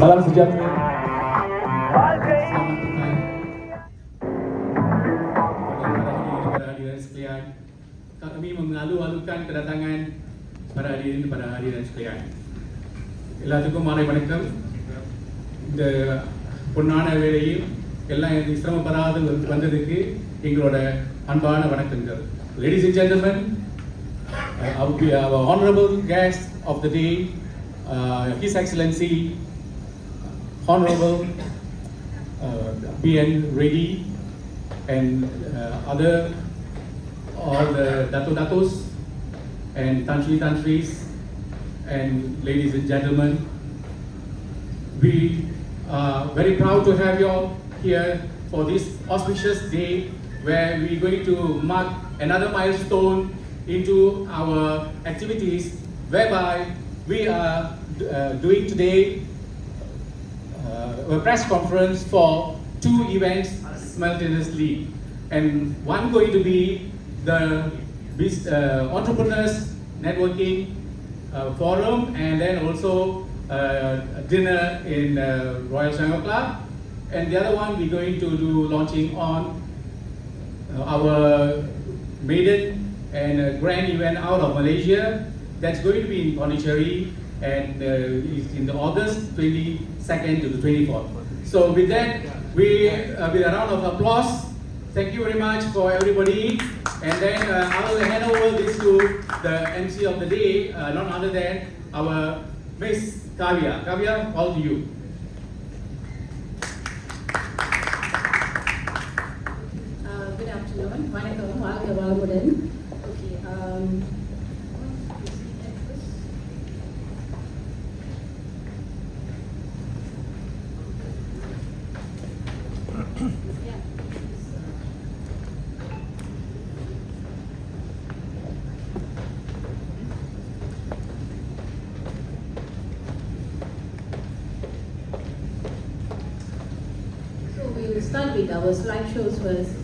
Salam sejahtera. Para hadirin sekalian, kami mengalu-alukan kedatangan para hadirin sekalian. எல்லாத்துக்கும் மாலை வணக்கம். இந்த பொன்னான வேளையில் எல்லாம் சிரமப்படாது வந்ததுக்கு எங்களோட அன்பான வணக்கங்கள். Ladies and gentlemen, our honorable guest of the day, His Excellency Honorable PN Reddy and all the Dato-Datos and Tantris and ladies and gentlemen, we are very proud to have you all here for this auspicious day where we are going to mark another milestone into our activities, whereby we are doing today a press conference for two events simultaneously, and one going to be the entrepreneurs networking forum, and then also dinner in Royal Sangha Club, and the other one we're going to do launching on our maiden and grand event out of Malaysia that's going to be in Pondicherry, and is in the August 22nd to the 24th. So with that, we with a round of applause, thank you very much for everybody, and then I will hand over this to the MC of the day, none other than our Miss 𝗟𝗓𝗏. 𝗟𝗓𝗏, all to you. Good afternoon. வணக்கம், வாழ்க வளமுடன். Okay. We will start with our slideshows first.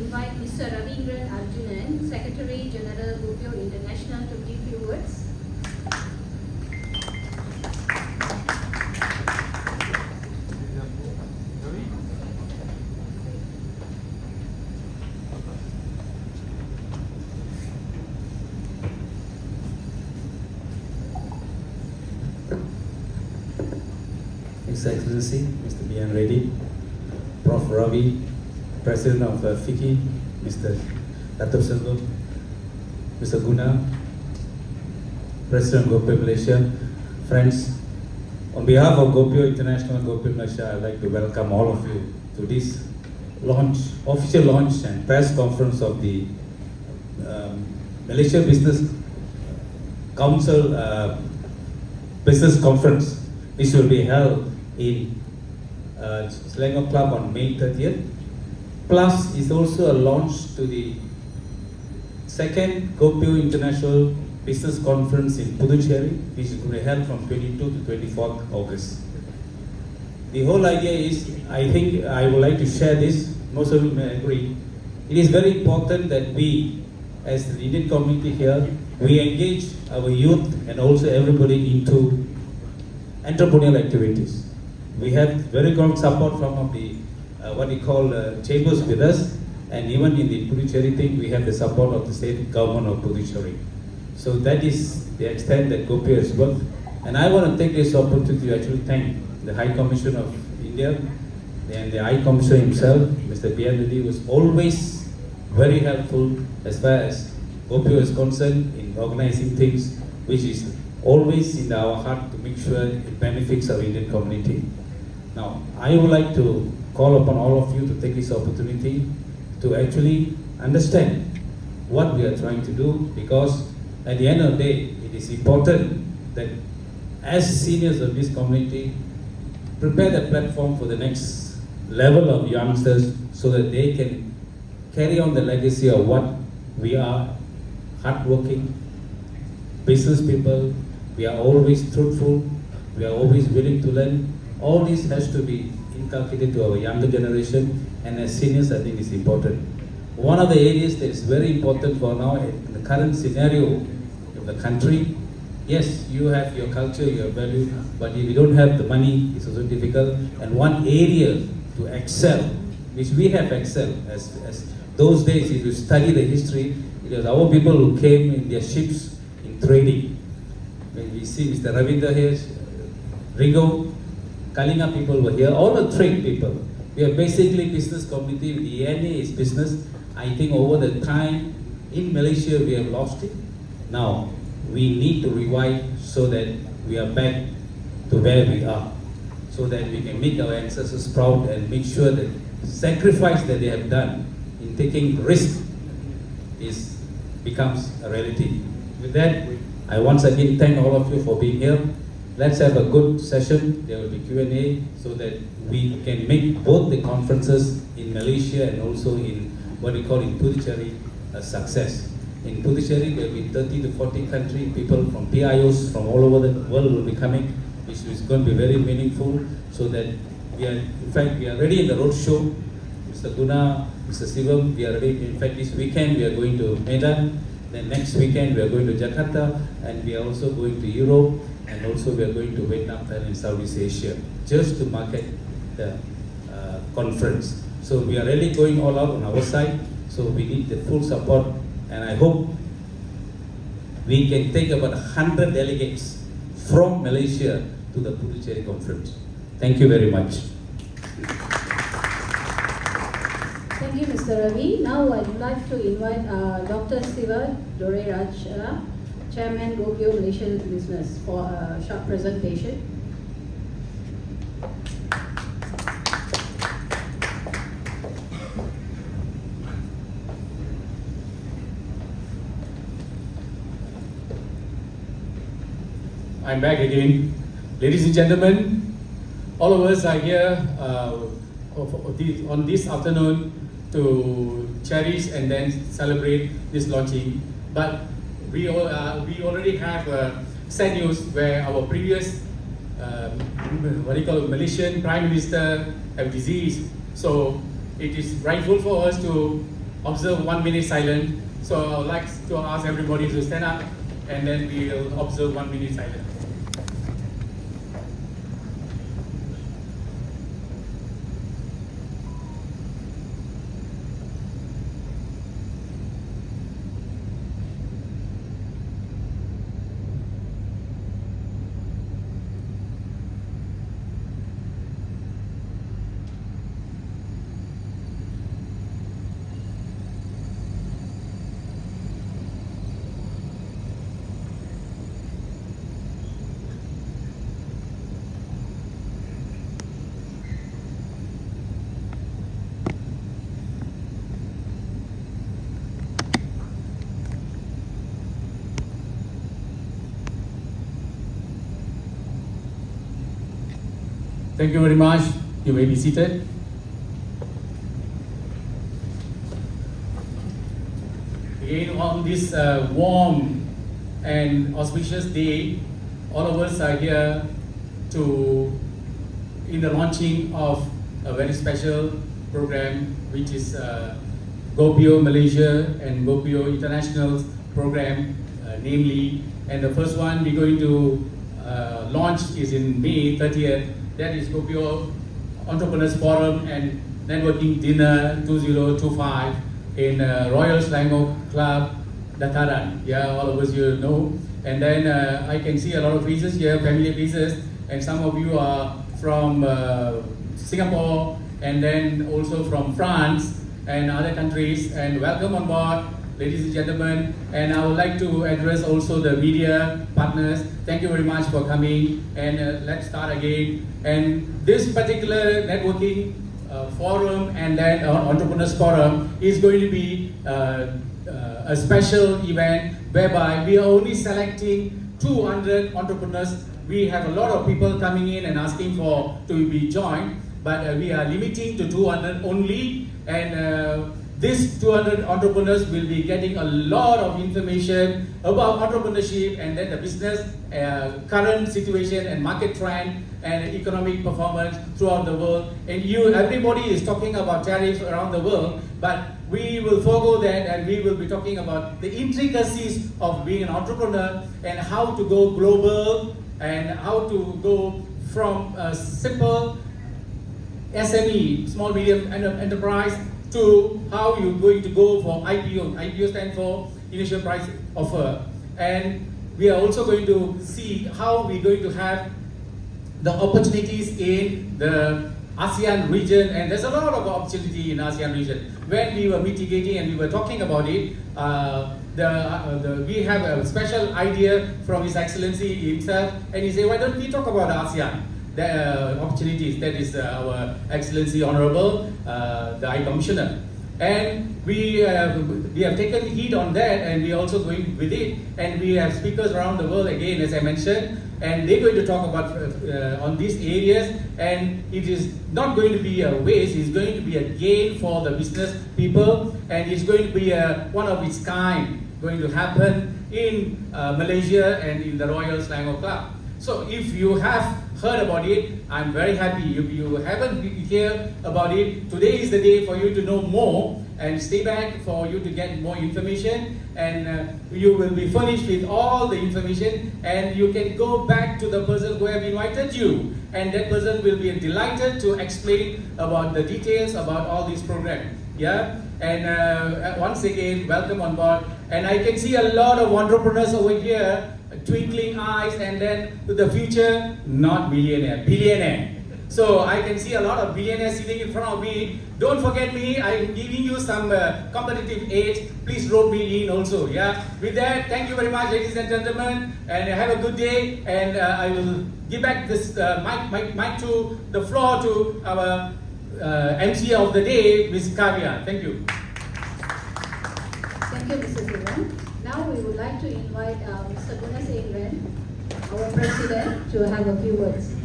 invite Mr. 𝗟𝗓𝗏𝗡𝗚, Secretary General Gopio International, to give few words. His Excellency, Mr. B.N. Reddy, Prof. Ravi, President of FICCI, Mr. 𝗟𝗓𝗏𝗡𝗚, Mr. Guna, President of Gopio Malaysia, friends, on behalf of Gopio International, Gopio Malaysia, I'd like to welcome all of you to this official launch and press conference of the Malaysia Business Council Business Conference, which will be held in Selangor Club on May 30th. Plus, is also a launch to the second Gopio International Business Conference in Puducherry, which is going to be held from 22 to 24th August. The whole idea is, I think I would like to share this, most of you may agree, it is very important that we, as the Indian community here, we engage our youth and also everybody into entrepreneurial activities. We have very strong support from the what we call chambers with us, and even in the Puducherry thing, we have the support of the state government of Puducherry. So that is the extent that Gopio has worked. And I want to take this opportunity to actually thank the High Commissioner of India and the High Commissioner himself, Mr. B.N. Reddy, was always very helpful as far as Gopio is concerned in organizing things, which is always in our heart to make sure it benefits our Indian community. Now, I would like to call upon all of you to take this opportunity to actually understand what we are trying to do, because at the end of the day, it is important that as seniors of this community, prepare the platform for the next level of youngsters so that they can carry on the legacy of what we are: hardworking business people, we are always truthful, we are always willing to learn. All this has to be inculcated to our younger generation, and as seniors, I think it's important. One of the areas that is very important for now in the current scenario of the country, yes, you have your culture, your value, but if you don't have the money, it's also difficult. And one area to excel, which we have excelled, as those days, if you study the history, it was our people who came in their ships in trading. When we see Mr. Ravinder here, Ringo, Kalinga people were here, all the trade people. We are basically business community, the DNA is business. I think over the time in Malaysia we have lost it. Now we need to revive so that we are back to where we are, so that we can make our ancestors proud and make sure that sacrifice that they have done in taking risk becomes a reality. With that, I once again thank all of you for being here. Let's have a good session. There will be Q&A so that we can make both the conferences in Malaysia and also in what we call in Puducherry a success. In Puducherry, there will be 30 to 40 country people from PIOs from all over the world will be coming, which is going to be very meaningful, so that we are, in fact, we are ready in the road show. Mr. Guna, Mr. Sivam, we are ready. In fact, this weekend we are going to Medan, then next weekend we are going to Jakarta, and we are also going to Europe, and also we are going to Vietnam, Thailand, and Southeast Asia, just to market the conference. So we are really going all out on our side, so we need the full support, and I hope we can take about 100 delegates from Malaysia to the Puducherry conference. Thank you very much. Thank you, Mr. Ravi. Now I'd like to invite Dr. 𝗟𝗓𝗏𝗡𝗚, Chairman Gopio Malaysian Business, for a short presentation. I'm back again. Ladies and gentlemen, all of us are here on this afternoon to cherish and then celebrate this launching. But we already have sad news where our previous Malaysian Prime Minister have disease. So it is rightful for us to observe 1 minute silence. So I would like to ask everybody to stand up, and then we will observe 1 minute silence. Thank you very much. You may be seated. Again, on this warm and auspicious day, all of us are here in the launching of a very special program, which is Gopio Malaysia and Gopio International program, namely. And the first one we're going to launch is in May 30th. That is Gopio Entrepreneurs Forum and Networking Dinner 2025 in 𝗟𝗚𝗩𝗘𝗔𝗠𝗜𝗡𝗚. Yeah, all of us you know. And then I can see a lot of faces here, familiar faces, and some of you are from Singapore, and then also from France and other countries. And welcome on board, ladies and gentlemen. And I would like to address also the media partners. Thank you very much for coming, and let's start again. And this particular networking forum and then entrepreneurs forum is going to be a special event whereby we are only selecting 200 entrepreneurs. We have a lot of people coming in and asking to be joined, but we are limiting to 200 only. And these 200 entrepreneurs will be getting a lot of information about entrepreneurship and then the business current situation and market trend and economic performance throughout the world. And everybody is talking about tariffs around the world, but we will forego that, and we will be talking about the intricacies of being an entrepreneur and how to go global and how to go from a simple SME, small medium enterprise, to how you're going to go for IPO. IPO stands for initial price offer. And we are also going to see how we're going to have the opportunities in the ASEAN region, and there's a lot of opportunity in ASEAN region. When we were mitigating and we were talking about it, we have a special idea from His Excellency himself, and he said, why don't we talk about ASEAN? The opportunities, that is our Excellency Honorable, the High Commissioner. And we have taken heed on that, and we are also going with it. And we have speakers around the world again, as I mentioned, and they're going to talk about on these areas. And it is not going to be a waste, it's going to be a gain for the business people, and it's going to be one of its kind going to happen in Malaysia and in the 𝗟𝗚𝗩𝗘𝗚𝗡. So if you have heard about it, I'm very happy. If you haven't heard about it, today is the day for you to know more, and stay back for you to get more information, and you will be furnished with all the information, and you can go back to the person who have invited you, and that person will be delighted to explain about the details about all these programs. Yeah, and once again, welcome on board. And I can see a lot of entrepreneurs over here, twinkling eyes, and then to the future, not millionaire, billionaire. So I can see a lot of billionaires sitting in front of me. Don't forget me, I'm giving you some competitive edge. Please rope me in also, yeah? With that, thank you very much, ladies and gentlemen, and have a good day. And I will give back this mic to the floor to our MC of the day, Ms. Kavya. Thank you. Thank you, Mr. Sivan. Now we would like to invite Mr. 𝗟𝗚𝗩𝗘𝗔𝗠𝗜𝗡, our president, to have a few words.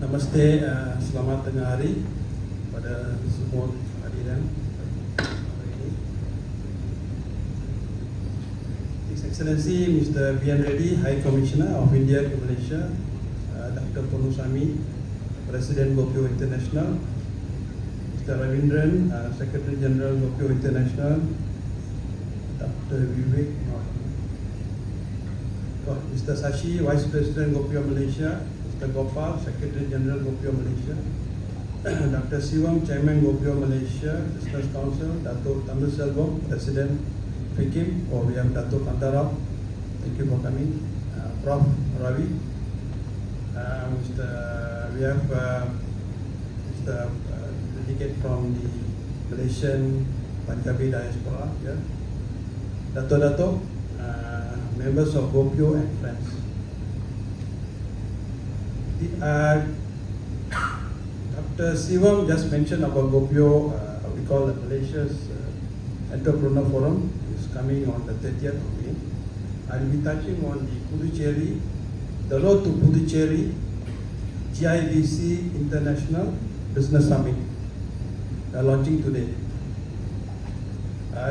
Namaste, selamat tengah hari pada semua hadirin hari ini. His Excellency Mr. B.N. Reddy, High Commissioner of India to Malaysia, Dr. Ponusamy, President Gopio International, Mr. Ravindran, Secretary General Gopio International, Dr. Mr. Sashi, Vice President Gopio Malaysia, Mr. Gopal, Secretary General Gopio Malaysia, Dr. Sivam, Chairman Gopio Malaysia Business Council, Dato' 𝗟𝗓𝗪𝗡, President FIKIM, or we have Dato' 𝗟𝗓𝗪𝗘, thank you for coming, Prof. Ravi, we have Mr. delegate from the Malaysian Punjabi diaspora here, Dato', members of Gopio and friends. Dr. Sivam just mentioned about Gopio, we call it Malaysia's Entrepreneur Forum. It's coming on the 30th of May. I'll be touching on the road to Puducherry GIBC International Business Summit, launching today.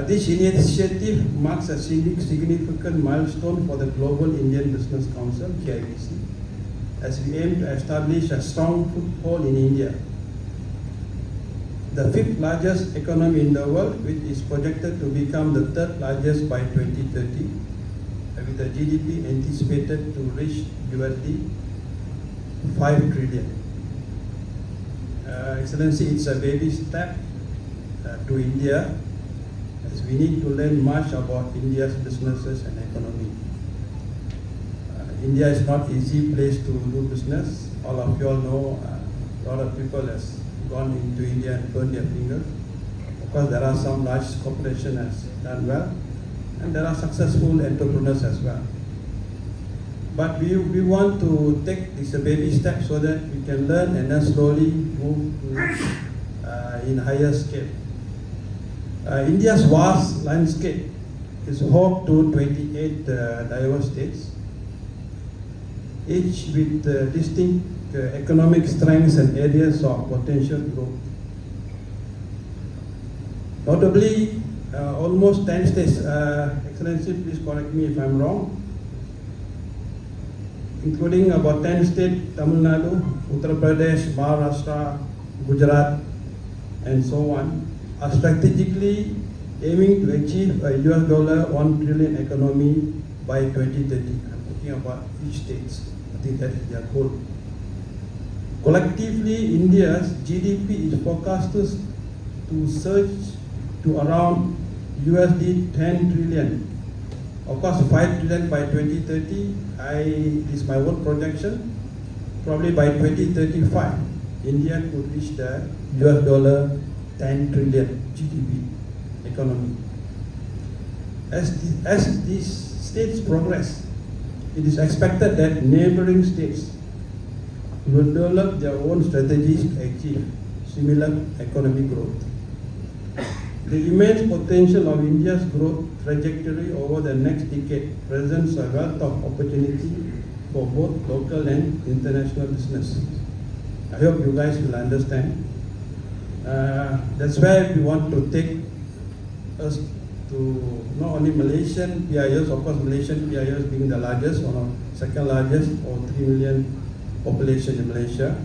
This initiative marks a significant milestone for the Global Indian Business Council, GIBC, as we aim to establish a strong foothold in India, the 5th largest economy in the world, which is projected to become the 3rd largest by 2030, with the GDP anticipated to reach $5 trillion. Excellency, it's a baby step to India, as we need to learn much about India's businesses and economy. India is not an easy place to do business. All of you all know a lot of people has gone into India and burned their fingers. Of course, there are some large corporations has done well, and there are successful entrepreneurs as well. But we want to take this baby step so that we can learn and then slowly move to in higher scale. India's vast landscape is home to 28 diverse states, each with distinct economic strengths and areas of potential growth. Notably, almost 10 states, Excellency, please correct me if I'm wrong, including about 10 states, Tamil Nadu, Uttar Pradesh, Maharashtra, Gujarat, and so on, are strategically aiming to achieve a $1 trillion economy by 2030. I'm talking about each state. I think that is their goal. Collectively, India's GDP is forecasted to surge to around $10 trillion. Of course, $5 trillion by 2030. This is my own projection. Probably by 2035, India could reach the $10 trillion GDP economy. As these states progress, it is expected that neighboring states will develop their own strategies to achieve similar economic growth. The immense potential of India's growth trajectory over the next decade presents a wealth of opportunity for both local and international business. I hope you guys will understand. That's why we want to take us to not only Malaysian PIOs, of course Malaysian PIOs being the largest or second largest, or 3 million population in Malaysia.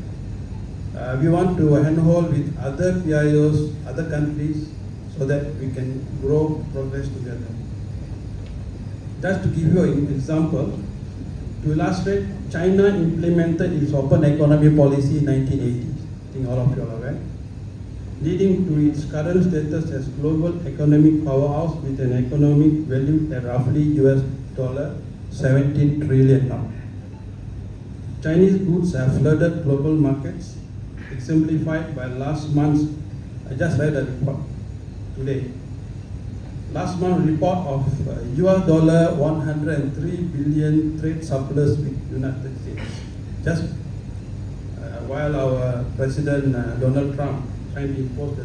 We want to handhold with other PIOs, other countries, so that we can grow, progress together. Just to give you an example, to illustrate, China implemented its open economy policy in 1980. I think all of you are aware, leading to its current status as global economic powerhouse with an economic value at roughly $17 trillion now. Chinese goods have flooded global markets, exemplified by last month's, I just read a report today, last month's report of $103 billion trade surplus with United States. Just while our President Donald Trump trying to impose the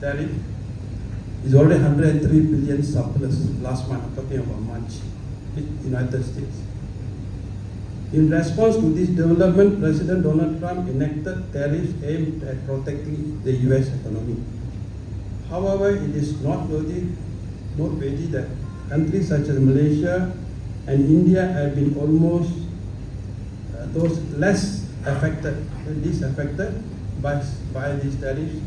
tariff, is already 103 billion surplus last month, I'm talking about March, with United States. In response to this development, President Donald Trump enacted tariffs aimed at protecting the US economy. However, it is noteworthy that countries such as Malaysia and India have been almost those less affected, least affected by these tariffs.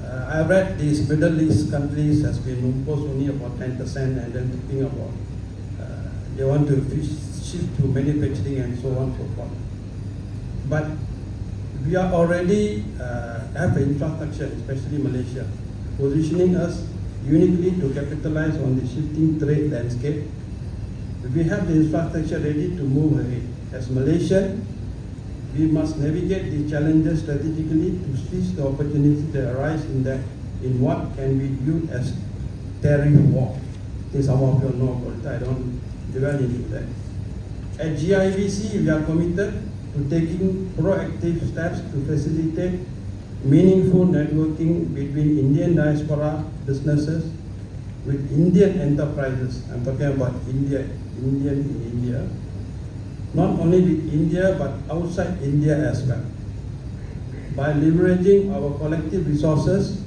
I read these Middle East countries has been imposed only about 10%, and then talking about they want to shift to manufacturing and so on and so forth. But we are already have infrastructure, especially Malaysia, positioning us uniquely to capitalize on the shifting trade landscape. We have the infrastructure ready to move ahead. As Malaysian, we must navigate the challenges strategically to seize the opportunities that arise in what can be viewed as tariff war. I think some of you know about it. I don't dwell into that. At GIVC, we are committed to taking proactive steps to facilitate meaningful networking between Indian diaspora businesses with Indian enterprises. I'm talking about Indian in India. Not only with India, but outside India as well. By leveraging our collective resources,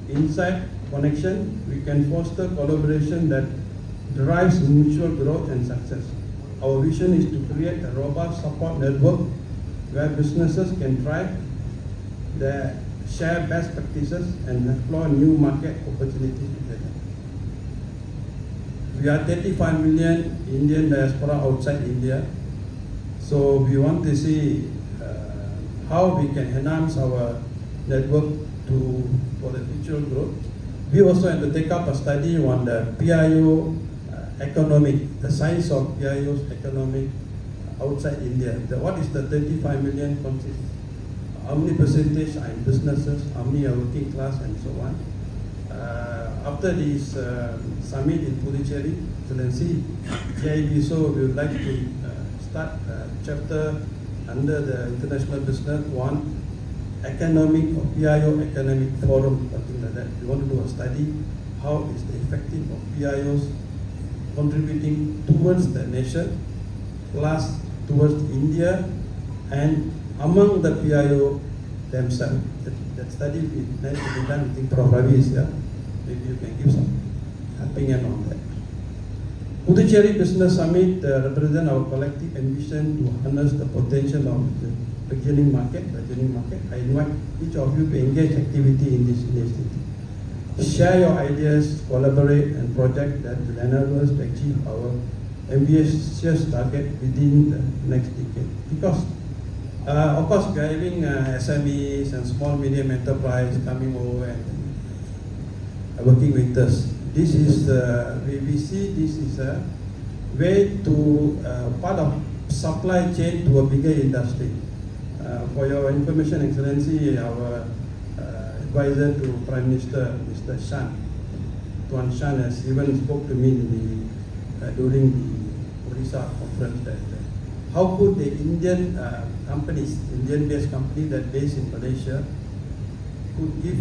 insight, connection, we can foster collaboration that drives mutual growth and success. Our vision is to create a robust support network where businesses can thrive, they share best practices, and explore new market opportunities together. We are 35 million Indian diaspora outside India. So we want to see how we can enhance our network for the future growth. We also have to take up a study on the PIO economic, the size of PIO's economic outside India. What is the 35 million consist? How many percentage are in businesses? How many are working class and so on? After this summit in Puducherry, Excellency, GIVSO, we would like to start a chapter under the International Business on economic or PIO economic forum, something like that. We want to do a study, how is the effective of PIOs contributing towards the nation, plus towards India, and among the PIO themselves. That study will need to be done. I think Prof. Ravi is here. Maybe you can give some opinion on that. Puducherry Business Summit represents our collective ambition to harness the potential of the burgeoning market. I invite each of you to engage activity in this initiative. Share your ideas, collaborate, and project that will enable us to achieve our ambitious target within the next decade. Because, of course, we are having SMEs and small medium enterprise coming over and working with us. This is we see this is a way to part of supply chain to a bigger industry. For your information, Excellency, our advisor to Prime Minister, Mr. Tuan Shan, has even spoke to me during the Orissa conference that how could the Indian companies, Indian-based company that based in Malaysia, could give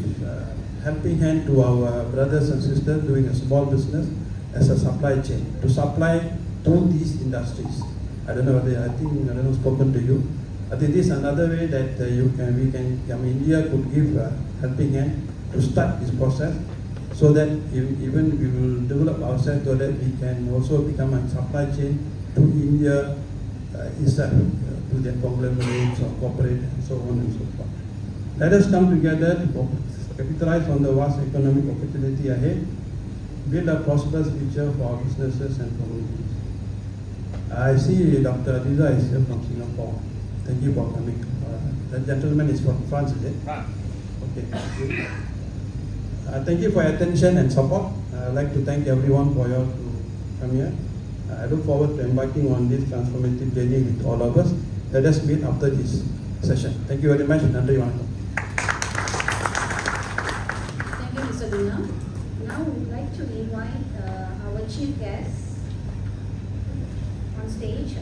helping hand to our brothers and sisters doing a small business as a supply chain to supply to these industries. I don't know whether I don't know spoken to you. I think this is another way that India could give a helping hand to start this process, so that even we will develop ourselves so that we can also become a supply chain to India itself, to their conglomerates or corporate and so on and so forth. Let us come together to capitalize on the vast economic opportunity ahead, build a prosperous future for our businesses and communities. I see Dr. Adiza is here from Singapore. Thank you for coming. That gentleman is from France, is it? France. Okay, thank you. Thank you for your attention and support. I'd like to thank everyone for your to come here. I look forward to embarking on this transformative journey with all of us. Let us meet after this session. Thank you very much. Nandri Vanakkam. Thank you, Mr. Duna. Now we would like to invite our chief guest on stage,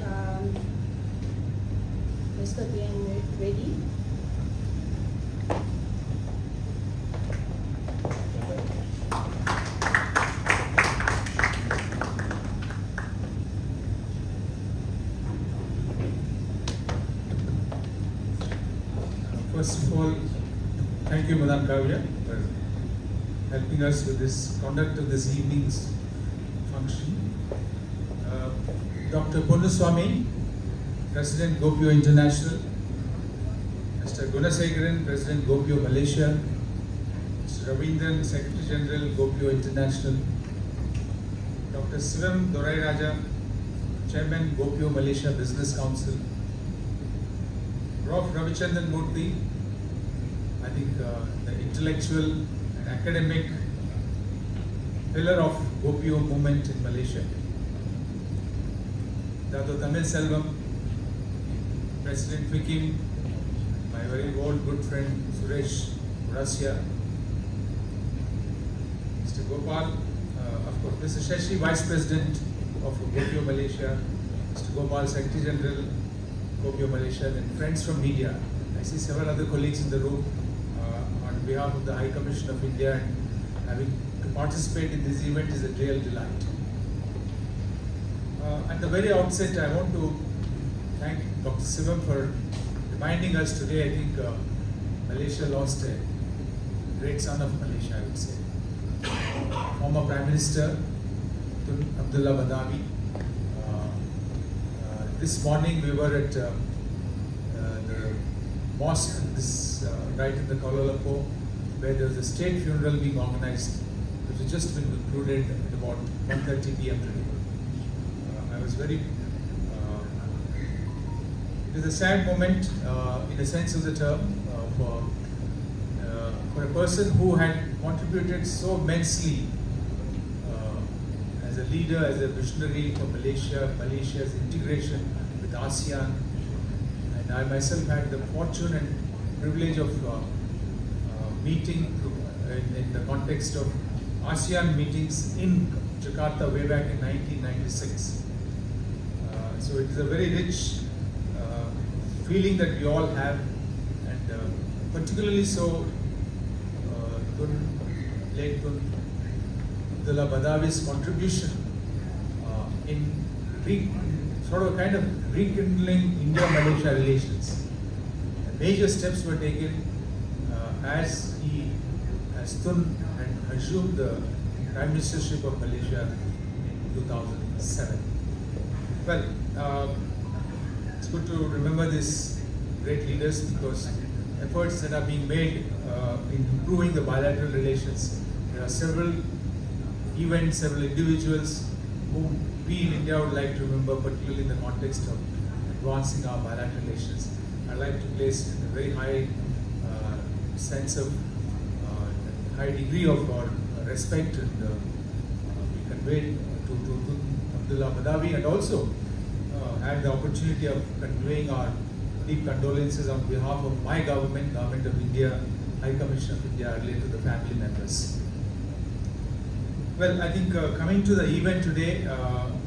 Mr. Reddy. First of all, thank you, 𝗟𝗏𝗡𝗚, for helping us with this conduct of this evening's function. Dr. Ponnuswamy, President Gopio International, Mr. Gunasekaran, President Gopio Malaysia, Mr. Ravindran, Secretary General Gopio International, Dr. 𝗟𝗓𝗏𝗘𝗔𝗠𝗜𝗡, Chairman Gopio Malaysia Business Council, Prof. 𝗟𝗓𝗏𝗘𝗔𝗠𝗜𝗡, I think the intellectual and academic pillar of Gopio movement in Malaysia. Dato Tamil Selvam, President FICIM, my very old good friend Suresh Urasya, Mr. Gopal, of course, Mr. Shashi, Vice President of Gopio Malaysia, Mr. Gopal, Secretary General Gopio Malaysia, and friends from media. I see several other colleagues in the room on behalf of the High Commission of India, and having to participate in this event is a real delight. At the very outset, I want to thank Dr. Sivam for reminding us today. I think Malaysia lost a great son of Malaysia, I would say. Former Prime Minister 𝗟𝗏𝗡𝗚𝗡. This morning we were at the mosque, right in the Kuala Lumpur, where there was a state funeral being organized, which has just been concluded at about 1:30 p.m. today. I was very. It is a sad moment, in the sense of the term, for a person who had contributed so immensely as a leader, as a visionary for Malaysia's integration with ASEAN. And I myself had the fortune and privilege of meeting in the context of ASEAN meetings in Jakarta way back in 1996. So it is a very rich feeling that we all have, and particularly so late 𝗟𝗏𝗏𝗚𝗏𝗏's contribution in sort of kind of rekindling India-Malaysia relations. Major steps were taken as Tun had assumed the Prime Ministership of Malaysia in 2007. Well, it's good to remember these great leaders, because efforts that are being made in improving the bilateral relations. There are several events, several individuals whom we in India would like to remember, particularly in the context of advancing our bilateral relations. I'd like to place a very high sense of high degree of respect and we conveyed to 𝗟𝗏𝗏𝗡𝗚𝗏, and also had the opportunity of conveying our deep condolences on behalf of my government of India, High Commission of India, related to the family members. Well, I think coming to the event today,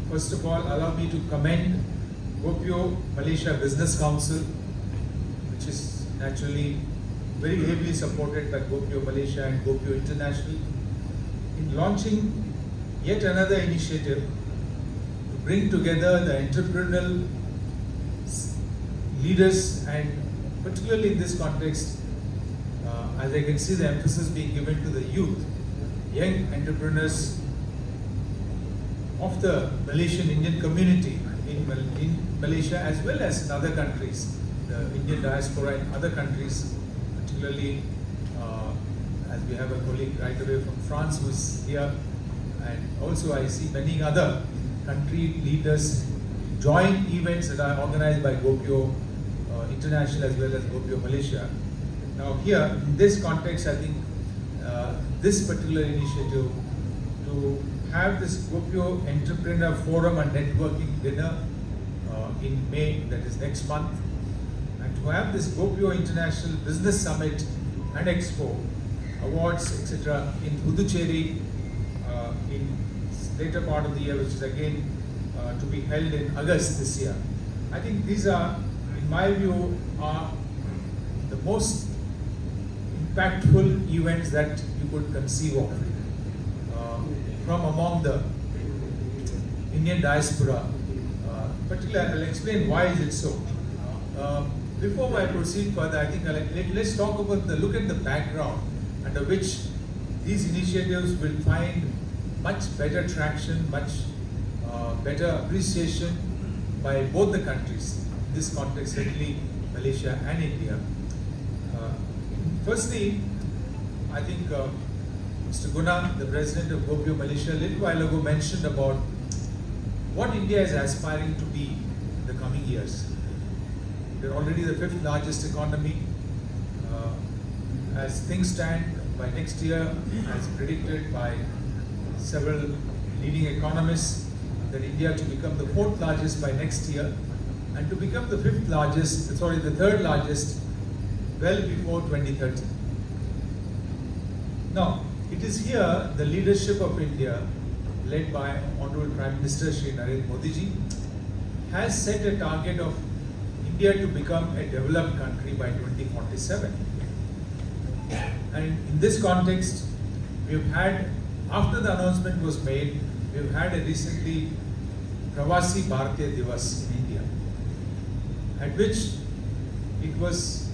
first of all, allow me to commend Gopio Malaysia Business Council, which is naturally very heavily supported by Gopio Malaysia and Gopio International, in launching yet another initiative to bring together the entrepreneurial leaders, and particularly in this context, as I can see the emphasis being given to the youth, young entrepreneurs of the Malaysian Indian community in Malaysia as well as in other countries, the Indian diaspora in other countries, particularly as we have a colleague right away from France who is here, and also I see many other country leaders join events that are organized by Gopio International as well as Gopio Malaysia. Now here, in this context, I think this particular initiative to have this Gopio Entrepreneur Forum and Networking Dinner in May, that is next month, and to have this Gopio International Business Summit and Expo, awards, etc. in Puducherry in later part of the year, which is again to be held in August this year. I think these are, in my view, are the most impactful events that you could conceive of from among the Indian diaspora. Particularly, I'll explain why is it so. Before I proceed further, I think let's talk about look at the background under which these initiatives will find much better traction, much better appreciation by both the countries. In this context, certainly Malaysia and India. Firstly, I think Mr. Guna, the president of Gopio Malaysia, a little while ago mentioned about what India is aspiring to be in the coming years. We are already the 5th largest economy. As things stand, by next year, as predicted by several leading economists, that India to become the 4th largest by next year, and to become the 5th largest, the 3rd largest, well before 2030. Now, it is here the leadership of India, led by Honorable Prime Minister Shri 𝗟𝗓𝗏 Modi has set a target of India to become a developed country by 2047. And in this context, we've had, after the announcement was made, we've had a recently 𝗟𝗏𝗏𝗘𝗔𝗠𝗜𝗡 in India, at which it was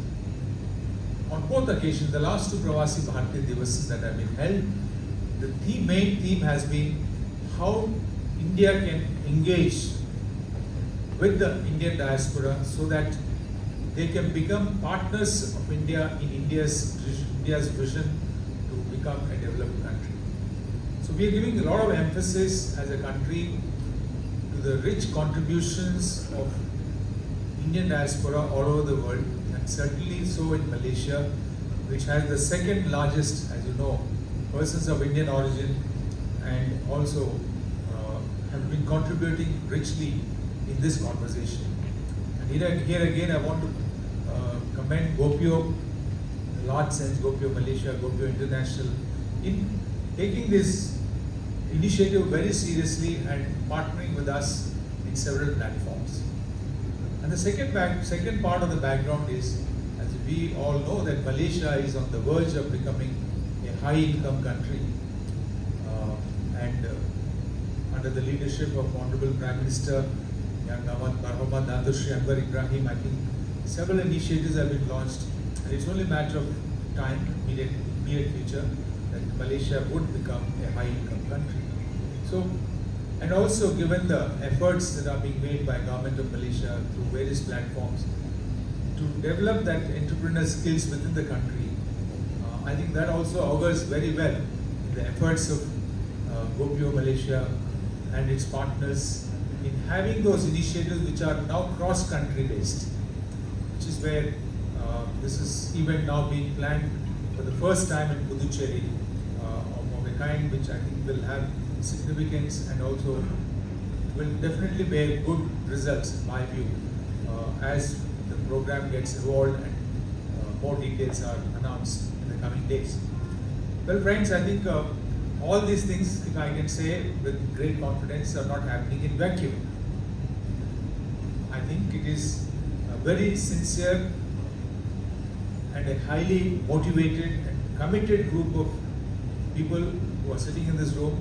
on both occasions, the last two 𝗟𝗏𝗏𝗏𝗘𝗔𝗠𝗜𝗡 that have been held, the main theme has been how India can engage with the Indian diaspora so that they can become partners of India in India's vision to become a developed country. So we are giving a lot of emphasis as a country to the rich contributions of Indian diaspora all over the world, and certainly so in Malaysia, which has the 2nd largest, as you know, persons of Indian origin, and also have been contributing richly in this conversation. And here again I want to commend Gopio, the large sense Gopio Malaysia, Gopio International, in taking this initiative very seriously and partnering with us in several platforms. And the second part of the background is, as we all know, that Malaysia is on the verge of becoming a high-income country, and under the leadership of Honorable Prime Minister Yang Amat Datuk Sri Anwar Ibrahim, I think several initiatives have been launched, and it's only a matter of time, immediate future, that Malaysia would become a high-income country. So, and also given the efforts that are being made by Government of Malaysia through various platforms to develop that entrepreneur skills within the country, I think that also augurs very well in the efforts of Gopio Malaysia and its partners in having those initiatives which are now cross-country based, which is where this is even now being planned for the first time in Puducherry, of a kind which I think will have significance and also will definitely bear good results in my view as the program gets evolved and more details are announced in the coming days. Well friends, I think all these things, if I can say with great confidence, are not happening in vacuum. I think it is a very sincere and a highly motivated and committed group of people who are sitting in this room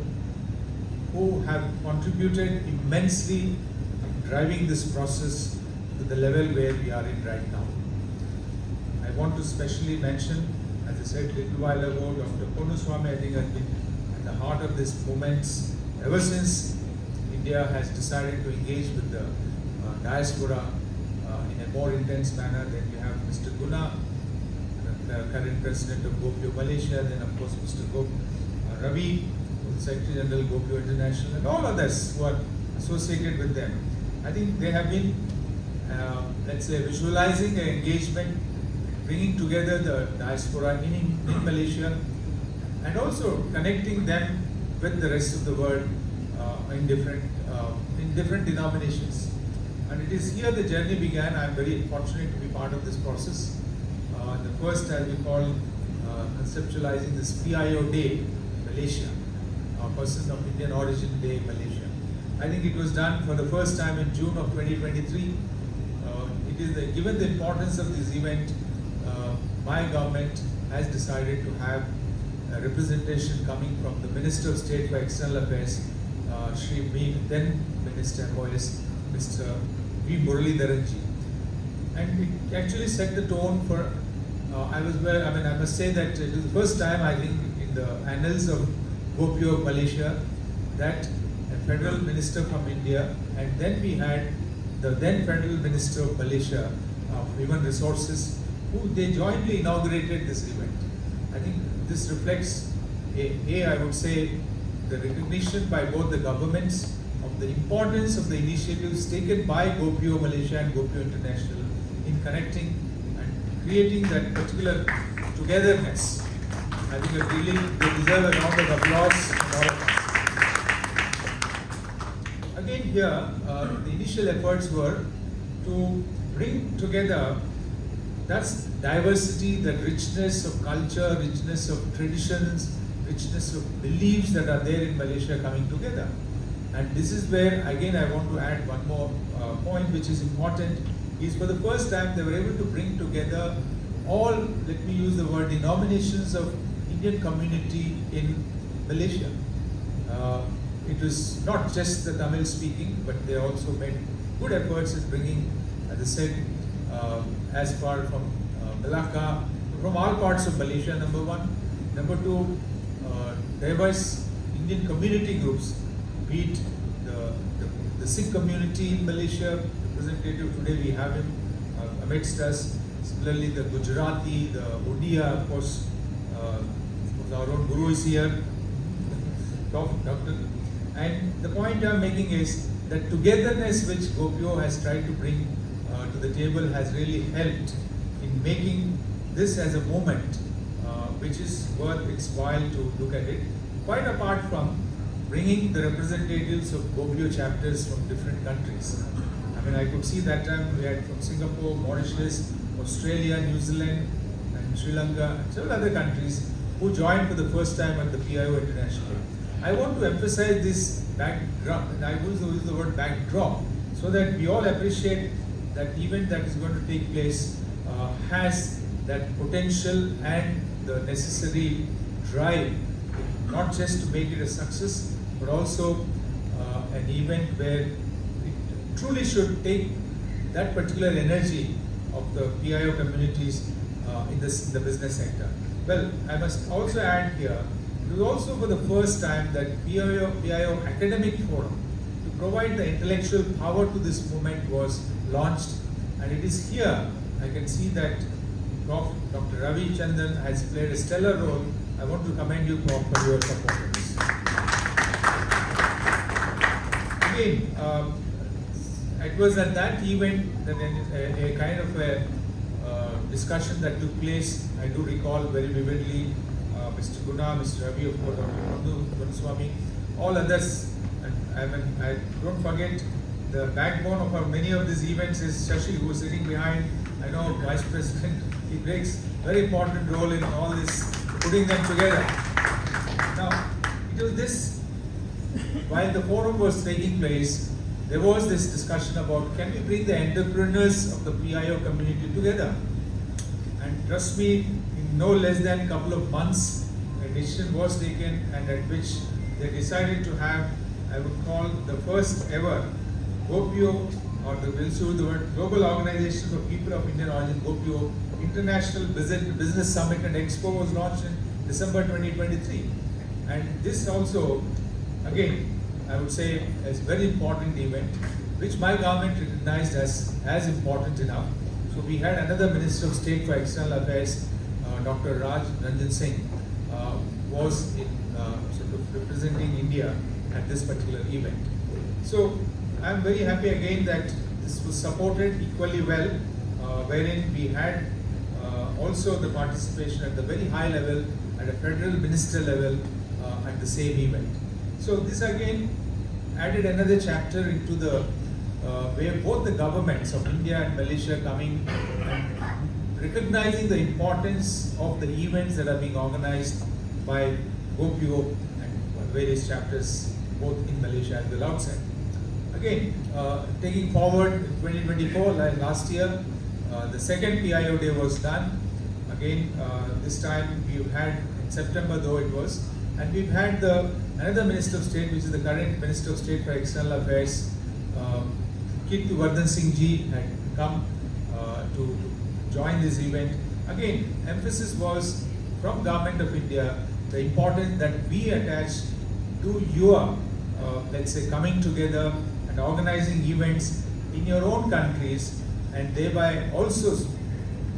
who have contributed immensely in driving this process to the level where we are in right now. I want to specially mention, as I said a little while ago, Dr. Ponuswamy, I think, has been at the heart of this movement ever since India has decided to engage with the diaspora in a more intense manner. Then you have Mr. Guna, the current president of Gopio Malaysia, then of course Mr. Ravi, Secretary General Gopio International, and all others who are associated with them. I think they have been, let's say, visualizing an engagement, bringing together the diaspora in Malaysia, and also connecting them with the rest of the world in different denominations. And it is here the journey began. I am very fortunate to be part of this process. The first, as we call, conceptualizing this PIO Day, Malaysia, Person of Indian Origin Day, Malaysia. I think it was done for the first time in June of 2023. Given the importance of this event, my government has decided to have a representation coming from the Minister of State for External Affairs, then Minister MOS, Mr. 𝗟𝗏𝗏𝗘𝗔𝗠𝗜𝗡. And it actually set the tone for, I must say that it was the first time, I think, in the annals of Gopio Malaysia, that a federal minister from India, and then we had the then federal minister of Malaysia of Human Resources, who they jointly inaugurated this event. I think this reflects I would say, the recognition by both the governments of the importance of the initiatives taken by Gopio Malaysia and Gopio International in connecting and creating that particular togetherness. I think they deserve a round of applause from all of us. Again here, the initial efforts were to bring together that diversity, that richness of culture, richness of traditions, richness of beliefs that are there in Malaysia coming together. And this is where, again, I want to add one more point which is important, is for the first time they were able to bring together all, let me use the word, denominations of Indian community in Malaysia. It was not just the Tamil speaking, but they also made good efforts in bringing, as I said, as far from Malacca, from all parts of Malaysia, number one. Number two, diverse Indian community groups, be it the Sikh community in Malaysia, representative today we have him amidst us. Similarly, the Gujarati, the Odia, of course, our own Guru is here, Doctor. And the point I'm making is that togetherness which Gopio has tried to bring to the table has really helped in making this as a moment which is worth its while to look at it, quite apart from bringing the representatives of Gopio chapters from different countries. I mean, I could see that time we had from Singapore, Mauritius, Australia, New Zealand, and Sri Lanka, and several other countries who joined for the first time at the PIO International. I want to emphasize this backdrop, and I will use the word backdrop, so that we all appreciate that event that is going to take place has that potential and the necessary drive, not just to make it a success, but also an event where it truly should take that particular energy of the PIO communities in the business sector. Well, I must also add here, it was also for the first time that PIO Academic Forum, to provide the intellectual power to this movement, was launched, and it is here I can see that Dr. 𝗟𝗓𝗓𝗏 has played a stellar role. I want to commend you, Prof, for your support on this. Again, it was at that event that a kind of a discussion that took place. I do recall very vividly Mr. Guna, Mr. Ravi, of course, Dr. 𝗟𝗓𝗏𝗏, all others. And I don't forget the backbone of many of these events is Shashi, who is sitting behind. I know Vice President, he plays very important role in all this, putting them together. Now, it was this, while the forum was taking place, there was this discussion about, can we bring the entrepreneurs of the PIO community together? And trust me, in no less than a couple of months, a decision was taken, and at which they decided to have, I would call, the first ever Gopio, or the Global Organization for People of Indian Origin, Gopio International Business Summit and Expo was launched in December 2023. And this also, again, I would say, is a very important event, which my government recognized as important enough. So we had another Minister of State for External Affairs, Dr. Ranjan Singh, was in, sort of representing India at this particular event. So I am very happy again that this was supported equally well, wherein we had also the participation at the very high level, at a federal minister level, at the same event. So this again added another chapter into the where both the governments of India and Malaysia coming and recognizing the importance of the events that are being organized by Gopio and various chapters both in Malaysia and well outside. Again, taking forward in 2024, like last year, the second PIO day was done. Again, this time we've had, in September though it was, and we've had another Minister of State, which is the current Minister of State for External Affairs, 𝗟𝗓𝗏𝗏𝗏 had come to join this event. Again, emphasis was from Government of India, the importance that we attach to your let's say, coming together and organizing events in your own countries, and thereby also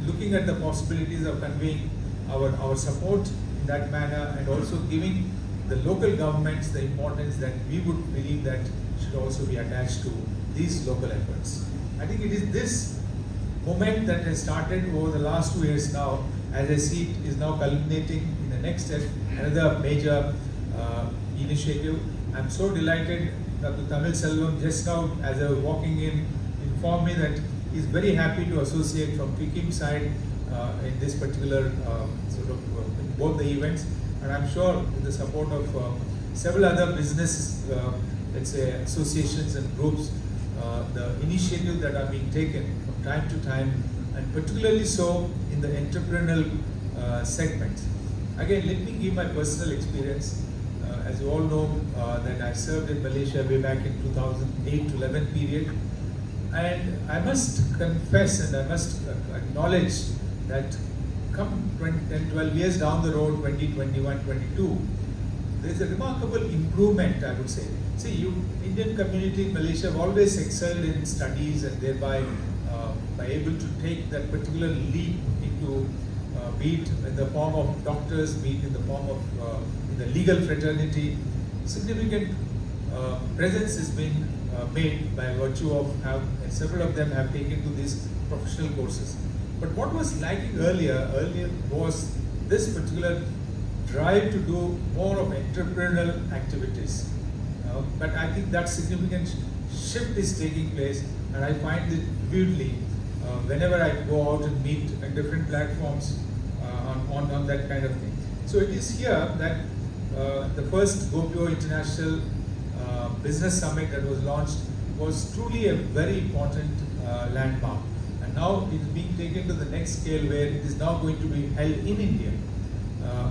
looking at the possibilities of conveying our support in that manner, and also giving the local governments the importance that we would believe that should also be attached to these local efforts. I think it is this moment that has started over the last 2 years now, as I see it, is now culminating in the next step, another major initiative. I'm so delighted that the 𝗟𝗓𝗩𝗘 just now, as I was walking in, informed me that he's very happy to associate from Sikkim side in this particular both the events, and I'm sure with the support of several other business, let's say, associations and groups, the initiatives that are being taken from time to time, and particularly so in the entrepreneurial segment. Again, let me give my personal experience. As you all know, that I served in Malaysia way back in 2008-11 period, and I must confess and I must acknowledge that come 10-12 years down the road, 2021-22, there is a remarkable improvement, I would say. See, Indian community in Malaysia have always excelled in studies, and thereby by able to take that particular leap into, be it in the form of doctors, be it in the form of in the legal fraternity, significant presence has been made by virtue of several of them have taken to these professional courses. But what was lacking earlier was this particular drive to do more of entrepreneurial activities. But I think that significant shift is taking place, and I find it vividly whenever I go out and meet at different platforms on that kind of thing. So it is here that the first Gopio International Business Summit that was launched was truly a very important landmark. And now it is being taken to the next scale, where it is now going to be held in India,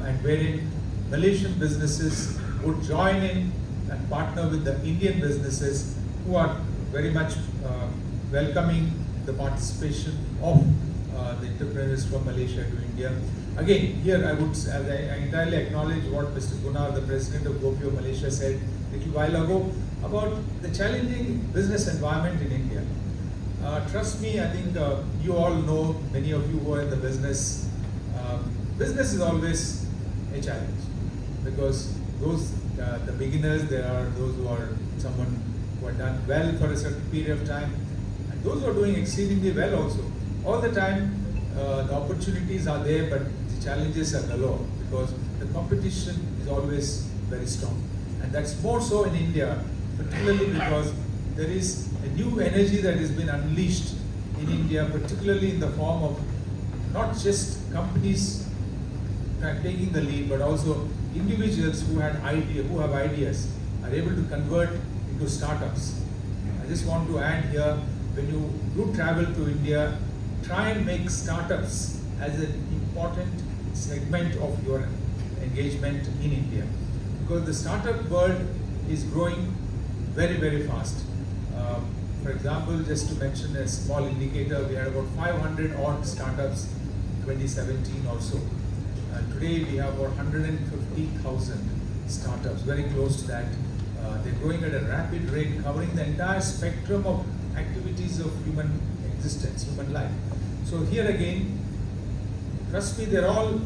and wherein Malaysian businesses would join in and partner with the Indian businesses who are very much welcoming the participation of the entrepreneurs from Malaysia to India. Again, here I would I entirely acknowledge what Mr. Gunnar, the president of Gopio Malaysia, said a little while ago about the challenging business environment in India. Trust me, I think you all know, many of you who are in the business, business is always a challenge, because those the beginners, there are those who are someone who are done well for a certain period of time, and those who are doing exceedingly well also. All the time, the opportunities are there, but the challenges are galore, because the competition is always very strong. And that's more so in India, particularly because there is a new energy that has been unleashed in India, particularly in the form of not just companies taking the lead, but also individuals who have ideas are able to convert into startups. I just want to add here, when you do travel to India, try and make startups as an important segment of your engagement in India, because the startup world is growing very, very fast. For example, just to mention a small indicator, we had about 500 odd startups in 2017 or so. Today we have about 150,000 startups, very close to that. They're growing at a rapid rate, covering the entire spectrum of activities of human existence, human life. So here again, trust me, they're all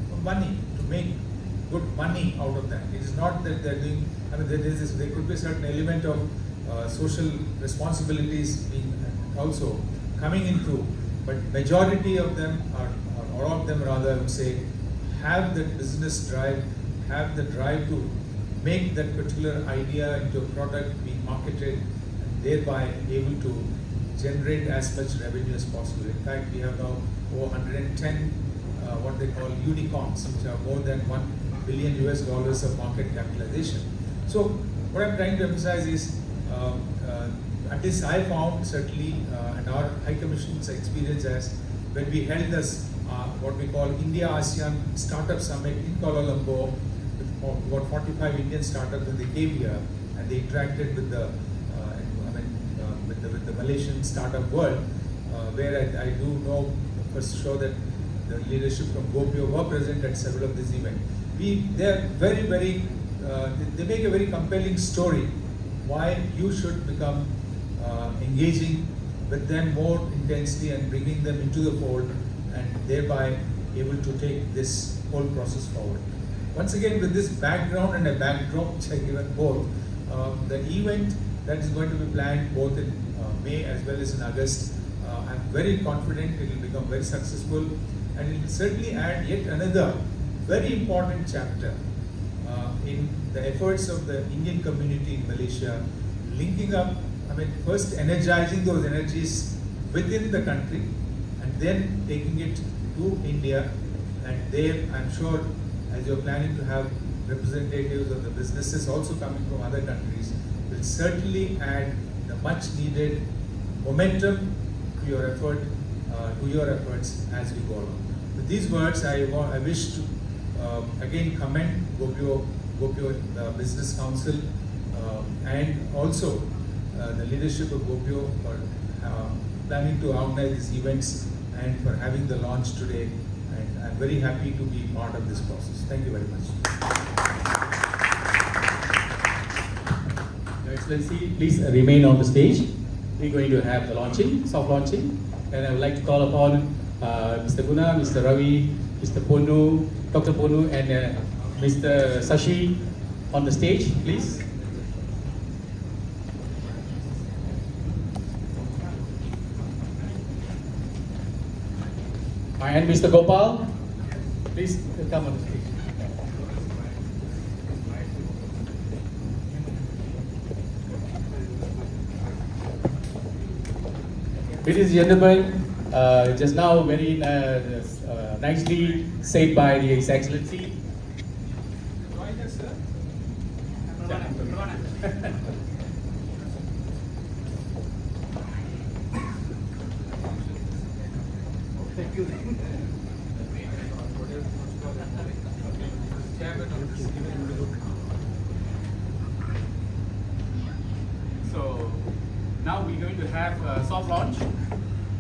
for money, to make good money out of that. It is not that they're doing, I mean, there could be a certain element of social responsibilities being also coming into, but majority of them are, or all of them rather, I would say, have that business drive, have the drive to make that particular idea into a product being marketed, and thereby able to generate as much revenue as possible. In fact, we have now over 110 what they call unicorns, which are more than $1 billion of market capitalization. So what I'm trying to emphasize is, at least I found certainly, and our High Commission's experience as when we held this what we call India-ASEAN Startup Summit in Kuala Lumpur, with about 45 Indian startups, and they came here and they interacted with the with the Malaysian startup world, where I do know for sure that the leadership from Gopio were present at several of these events. They are very, very they make a very compelling story why you should become engaging with them more intensely and bringing them into the fold, and thereby able to take this whole process forward. Once again, with this background and a backdrop which I given both, the event that is going to be planned both in May as well as in August, I'm very confident it will become very successful, and it will certainly add yet another very important chapter in the efforts of the Indian community in Malaysia, linking up, first energizing those energies within the country and then taking it to India. And there, I'm sure, as you're planning to have representatives of the businesses also coming from other countries, will certainly add the much needed momentum to your effort, to your efforts as we go along. With these words, I wish to again commend Gopio Business Council and also the leadership of Gopio for planning to organize these events and for having the launch today. And I'm very happy to be part of this process. Thank you very much. Your Excellency, please remain on the stage. We're going to have the launching, soft launching, and I would like to call upon Mr. Guna, Mr. Ravi, Mr. Ponu, Dr. Ponu, and Mr. Sashi on the stage, please. And Mr. Gopal, please come on the stage. Ladies and gentlemen, just now very nicely said by His Excellency. Thank you. So now we're going to have a soft launch,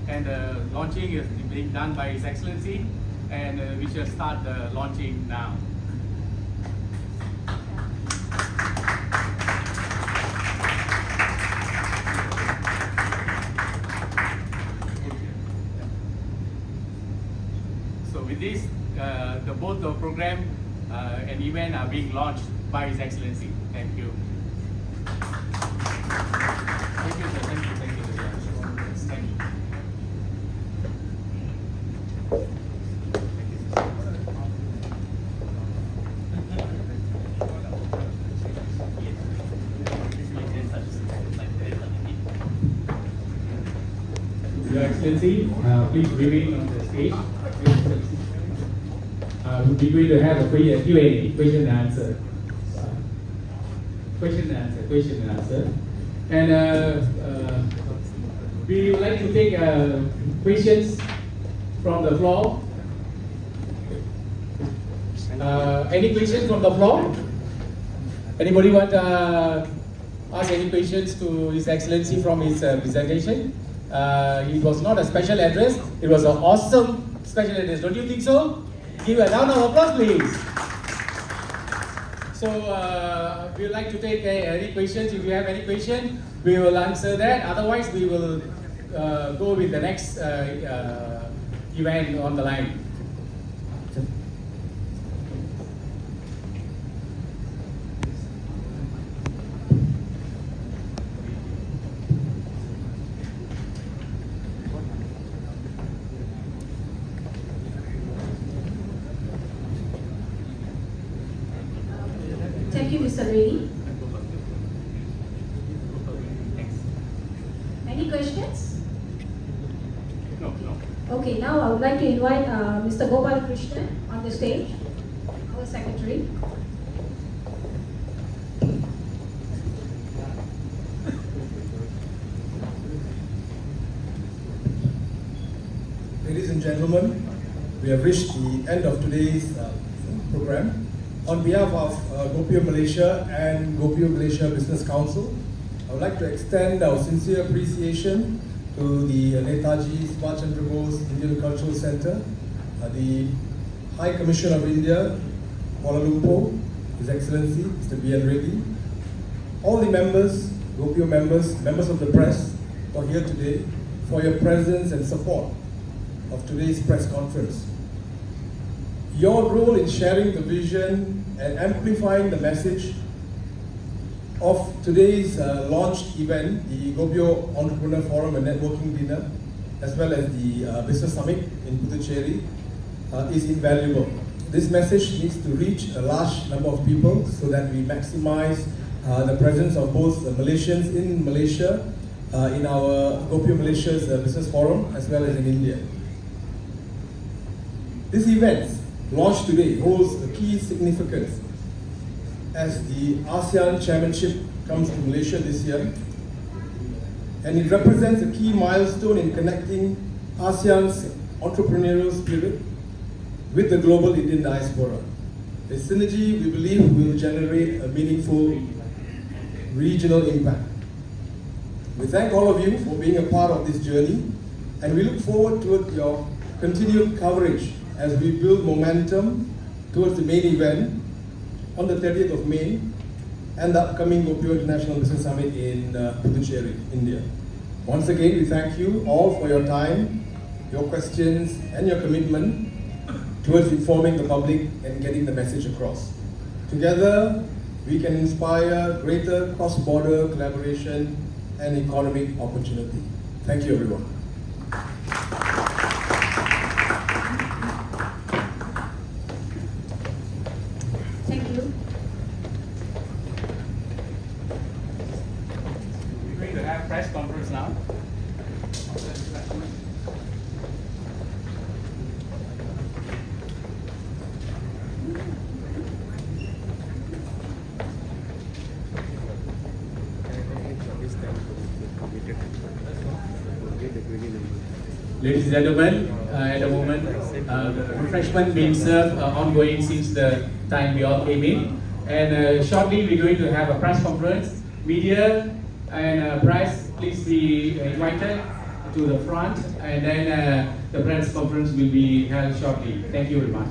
and launching is being done by His Excellency, and we shall start the launching now. So with this, both the program and event are being launched by His Excellency. Thank you. Thank you, sir. Thank you. Thank you. Thank you. Your Excellency, please remain on the stage. We're going to have a Q&A, question and answer. Question and answer. And we would like to take questions from the floor. Any questions from the floor? Anybody want to ask any questions to His Excellency from his presentation? It was not a special address, it was an awesome special address. Don't you think so? Give a round of applause, please. So we would like to take any questions. If you have any question, we will answer that. Otherwise, we will go with the next event on the line. Thank you, Mr. Reddy. Any questions? No. Okay, now I would like to invite Mr. 𝗟𝗓𝗡𝗚 on the stage, our secretary. Ladies and gentlemen, we have reached the end of today's program. On behalf of Gopio Malaysia and Gopio Malaysia Business Council, I would like to extend our sincere appreciation to the 𝗟𝗓𝗡𝗚 Indian Cultural Center, the High Commission of India, Kuala Lumpur, His Excellency, Mr. 𝗟𝗚𝗡𝗙𝗚, all the members, Gopio members, members of the press who are here today, for your presence and support of today's press conference. Your role in sharing the vision and amplifying the message of today's launched event, the Gopio Entrepreneur Forum and Networking Dinner, as well as the Business Summit in 𝗟𝗡𝗡𝗟, is invaluable. This message needs to reach a large number of people so that we maximize the presence of both Malaysians in Malaysia, in our Gopio Malaysia's Business Forum, as well as in India. This event, launched today, holds a key significance as the ASEAN Chairmanship comes to Malaysia this year, and it represents a key milestone in connecting ASEAN's entrepreneurial spirit with the global Indian diaspora. A synergy we believe will generate a meaningful regional impact. We thank all of you for being a part of this journey, and we look forward to your continued coverage as we build momentum towards the main event on the 30th of May and the upcoming Gopio International Business Summit in Puducherry, India. Once again, we thank you all for your time, your questions, and your commitment towards informing the public and getting the message across. Together, we can inspire greater cross-border collaboration and economic opportunity. Thank you, everyone. Thank you. We're going to have press conference now. Ladies and gentlemen, at the moment, refreshment being served ongoing since the time we all came in. And shortly we're going to have a press conference. Media and press, please be invited to the front, and then the press conference will be held shortly. Thank you very much.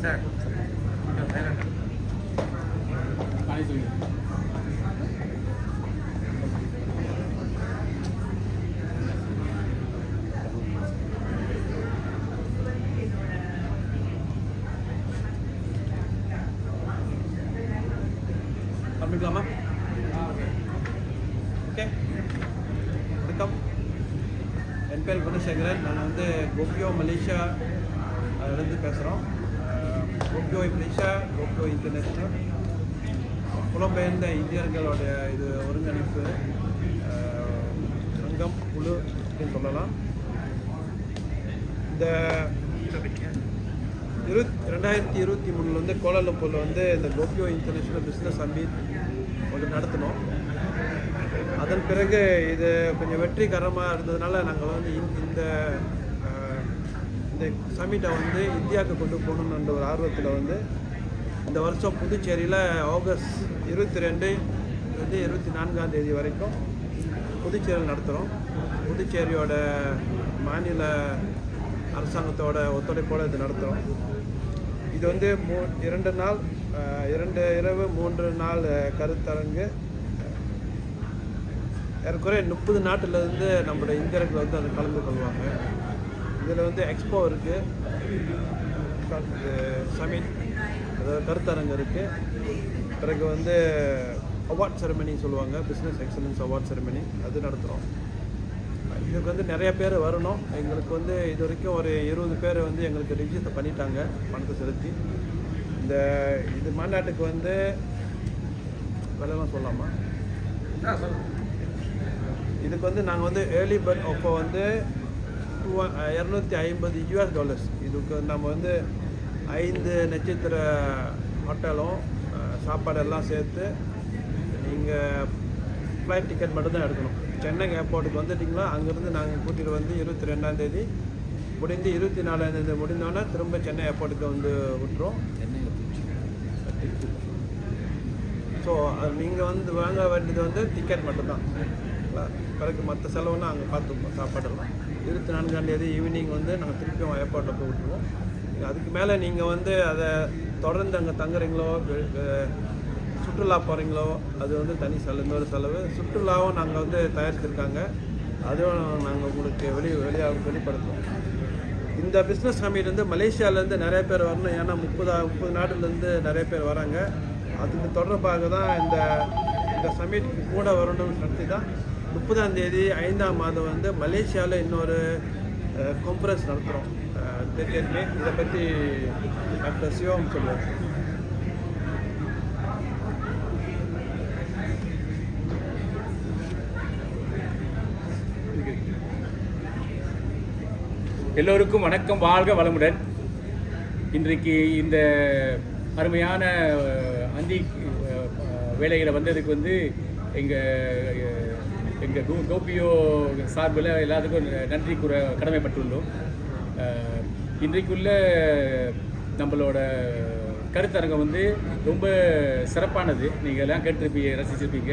ஆரம்பிக்கலாமா? Okay, வணக்கம். என் பேர் குணசேகரன். நான் வந்து கோபியோ Malaysia இருந்து பேசுகிறோம். கோபியோ Malaysia, கோபியோ international, புலம்பெயர்ந்த இந்தியர்களோட இது ஒருங்கிணைப்பு சங்கம், குழு அப்படின்னு சொல்லலாம். இந்த 2023 வந்து கோலாலம்பூரில் வந்து இந்த கோபியோ இன்டர்நேஷ்னல் பிஸ்னஸ் சம்மிட் ஒன்று நடத்தினோம். அதன் பிறகு இது கொஞ்சம் வெற்றிகரமாக இருந்ததுனால நாங்கள் வந்து இந்த சம்மிட்டை வந்து இந்தியாவுக்கு கொண்டு போகணுன்ற ஒரு ஆர்வத்தில் வந்து இந்த வருஷம் புதுச்சேரியில் ஆகஸ்ட் 22-24 வரைக்கும் புதுச்சேரியில் நடத்துகிறோம். புதுச்சேரியோட மாநில அரசாங்கத்தோட ஒத்துழைப்போடு இது நடத்துகிறோம். இது வந்து 2 நாள் 2 இரவு 3 நாள் கருத்தரங்கு. ஏறக்குறைய 30 நாட்டிலேருந்து நம்மளோட இந்தியர்கள் வந்து அதை கலந்து கொள்வாங்க. இதில் வந்து எக்ஸ்போ இருக்குது, சமிட் அதாவது கருத்தரங்கு இருக்குது. பிறகு வந்து அவார்ட் செரமனி சொல்லுவாங்க, பிஸ்னஸ் எக்ஸலன்ஸ் அவார்ட் செரமனி, அது நடத்துகிறோம். இதுக்கு வந்து நிறைய பேர் வரணும். எங்களுக்கு வந்து இது வரைக்கும் ஒரு 20 பேர் வந்து எங்களுக்கு ரிஜிஸ்டர் பண்ணிட்டாங்க பணத்தை செலுத்தி. இது மாநாட்டுக்கு வந்து விலைலாம் சொல்லலாமா? இதுக்கு வந்து நாங்கள் வந்து ஏர்லி பர்த் ஆஃபர் வந்து $250. இதுக்கு நம்ம வந்து 5 நட்சத்திர ஹோட்டலும் சாப்பாடெல்லாம் சேர்த்து நீங்கள் ஃப்ளைட் டிக்கெட் மட்டும்தான் எடுக்கணும். சென்னை ஏர்போர்ட்டுக்கு வந்துட்டிங்களா, அங்கேருந்து நாங்கள் கூட்டிகிட்டு வந்து 22ஆம் தேதி முடிந்து 24ஆம் தேதி முடிந்தோன்னே திரும்ப சென்னை ஏர்போர்ட்டுக்கு வந்து விட்டுரும். ஸோ நீங்கள் வந்து வாங்க வேண்டியது வந்து டிக்கெட் மட்டும்தான். பிறகு மற்ற செலவுலாம் அங்கே பார்த்துப்போம். சாப்பாடெல்லாம் 24ஆம் தேதி ஈவினிங் வந்து நாங்கள் திருப்பியும் ஏர்போர்ட்டில் போய் விட்டுருவோம். அதுக்கு மேலே நீங்கள் வந்து அதை தொடர்ந்து அங்கே தங்குறீங்களோ சுற்றுலா போகிறீங்களோ அது வந்து தனி செலவு, இன்னொரு செலவு. சுற்றுலாவும் நாங்கள் வந்து தயாரிச்சிருக்காங்க, அதுவும் நாங்கள் உங்களுக்கு வெளிப்படுத்துவோம். இந்த பிஸ்னஸ் சமிட் வந்து மலேசியாவிலேருந்து நிறைய பேர் வரணும். ஏன்னா 30 நாடுலேருந்து நிறைய பேர் வராங்க. அதுக்கு தொடர்பாக தான் இந்த சமிட்டுக்கு கூட வரணும்னு நடத்தி தான் 30ஆம் தேதி 5ஆம் மாதம் வந்து மலேசியாவில் இன்னொரு கான்ஃபரன்ஸ் நடத்துகிறோம். தெரியுமே, இதை பற்றி டாக்டர் சிவம் சொல்லுவார். எல்லோருக்கும் வணக்கம், வாழ்க வளமுடன். இன்றைக்கு இந்த அருமையான அந்தி வேலைகளை வந்ததுக்கு வந்து எங்கள் கோபியோ சார்பில் எல்லாத்துக்கும் நன்றி கூற கடமைப்பட்டுள்ளோம். இன்றைக்குள்ள நம்மளோட கருத்தரங்கம் வந்து ரொம்ப சிறப்பானது. நீங்கள் எல்லாம் கேட்டிருப்பீங்க, ரசிச்சிருப்பீங்க,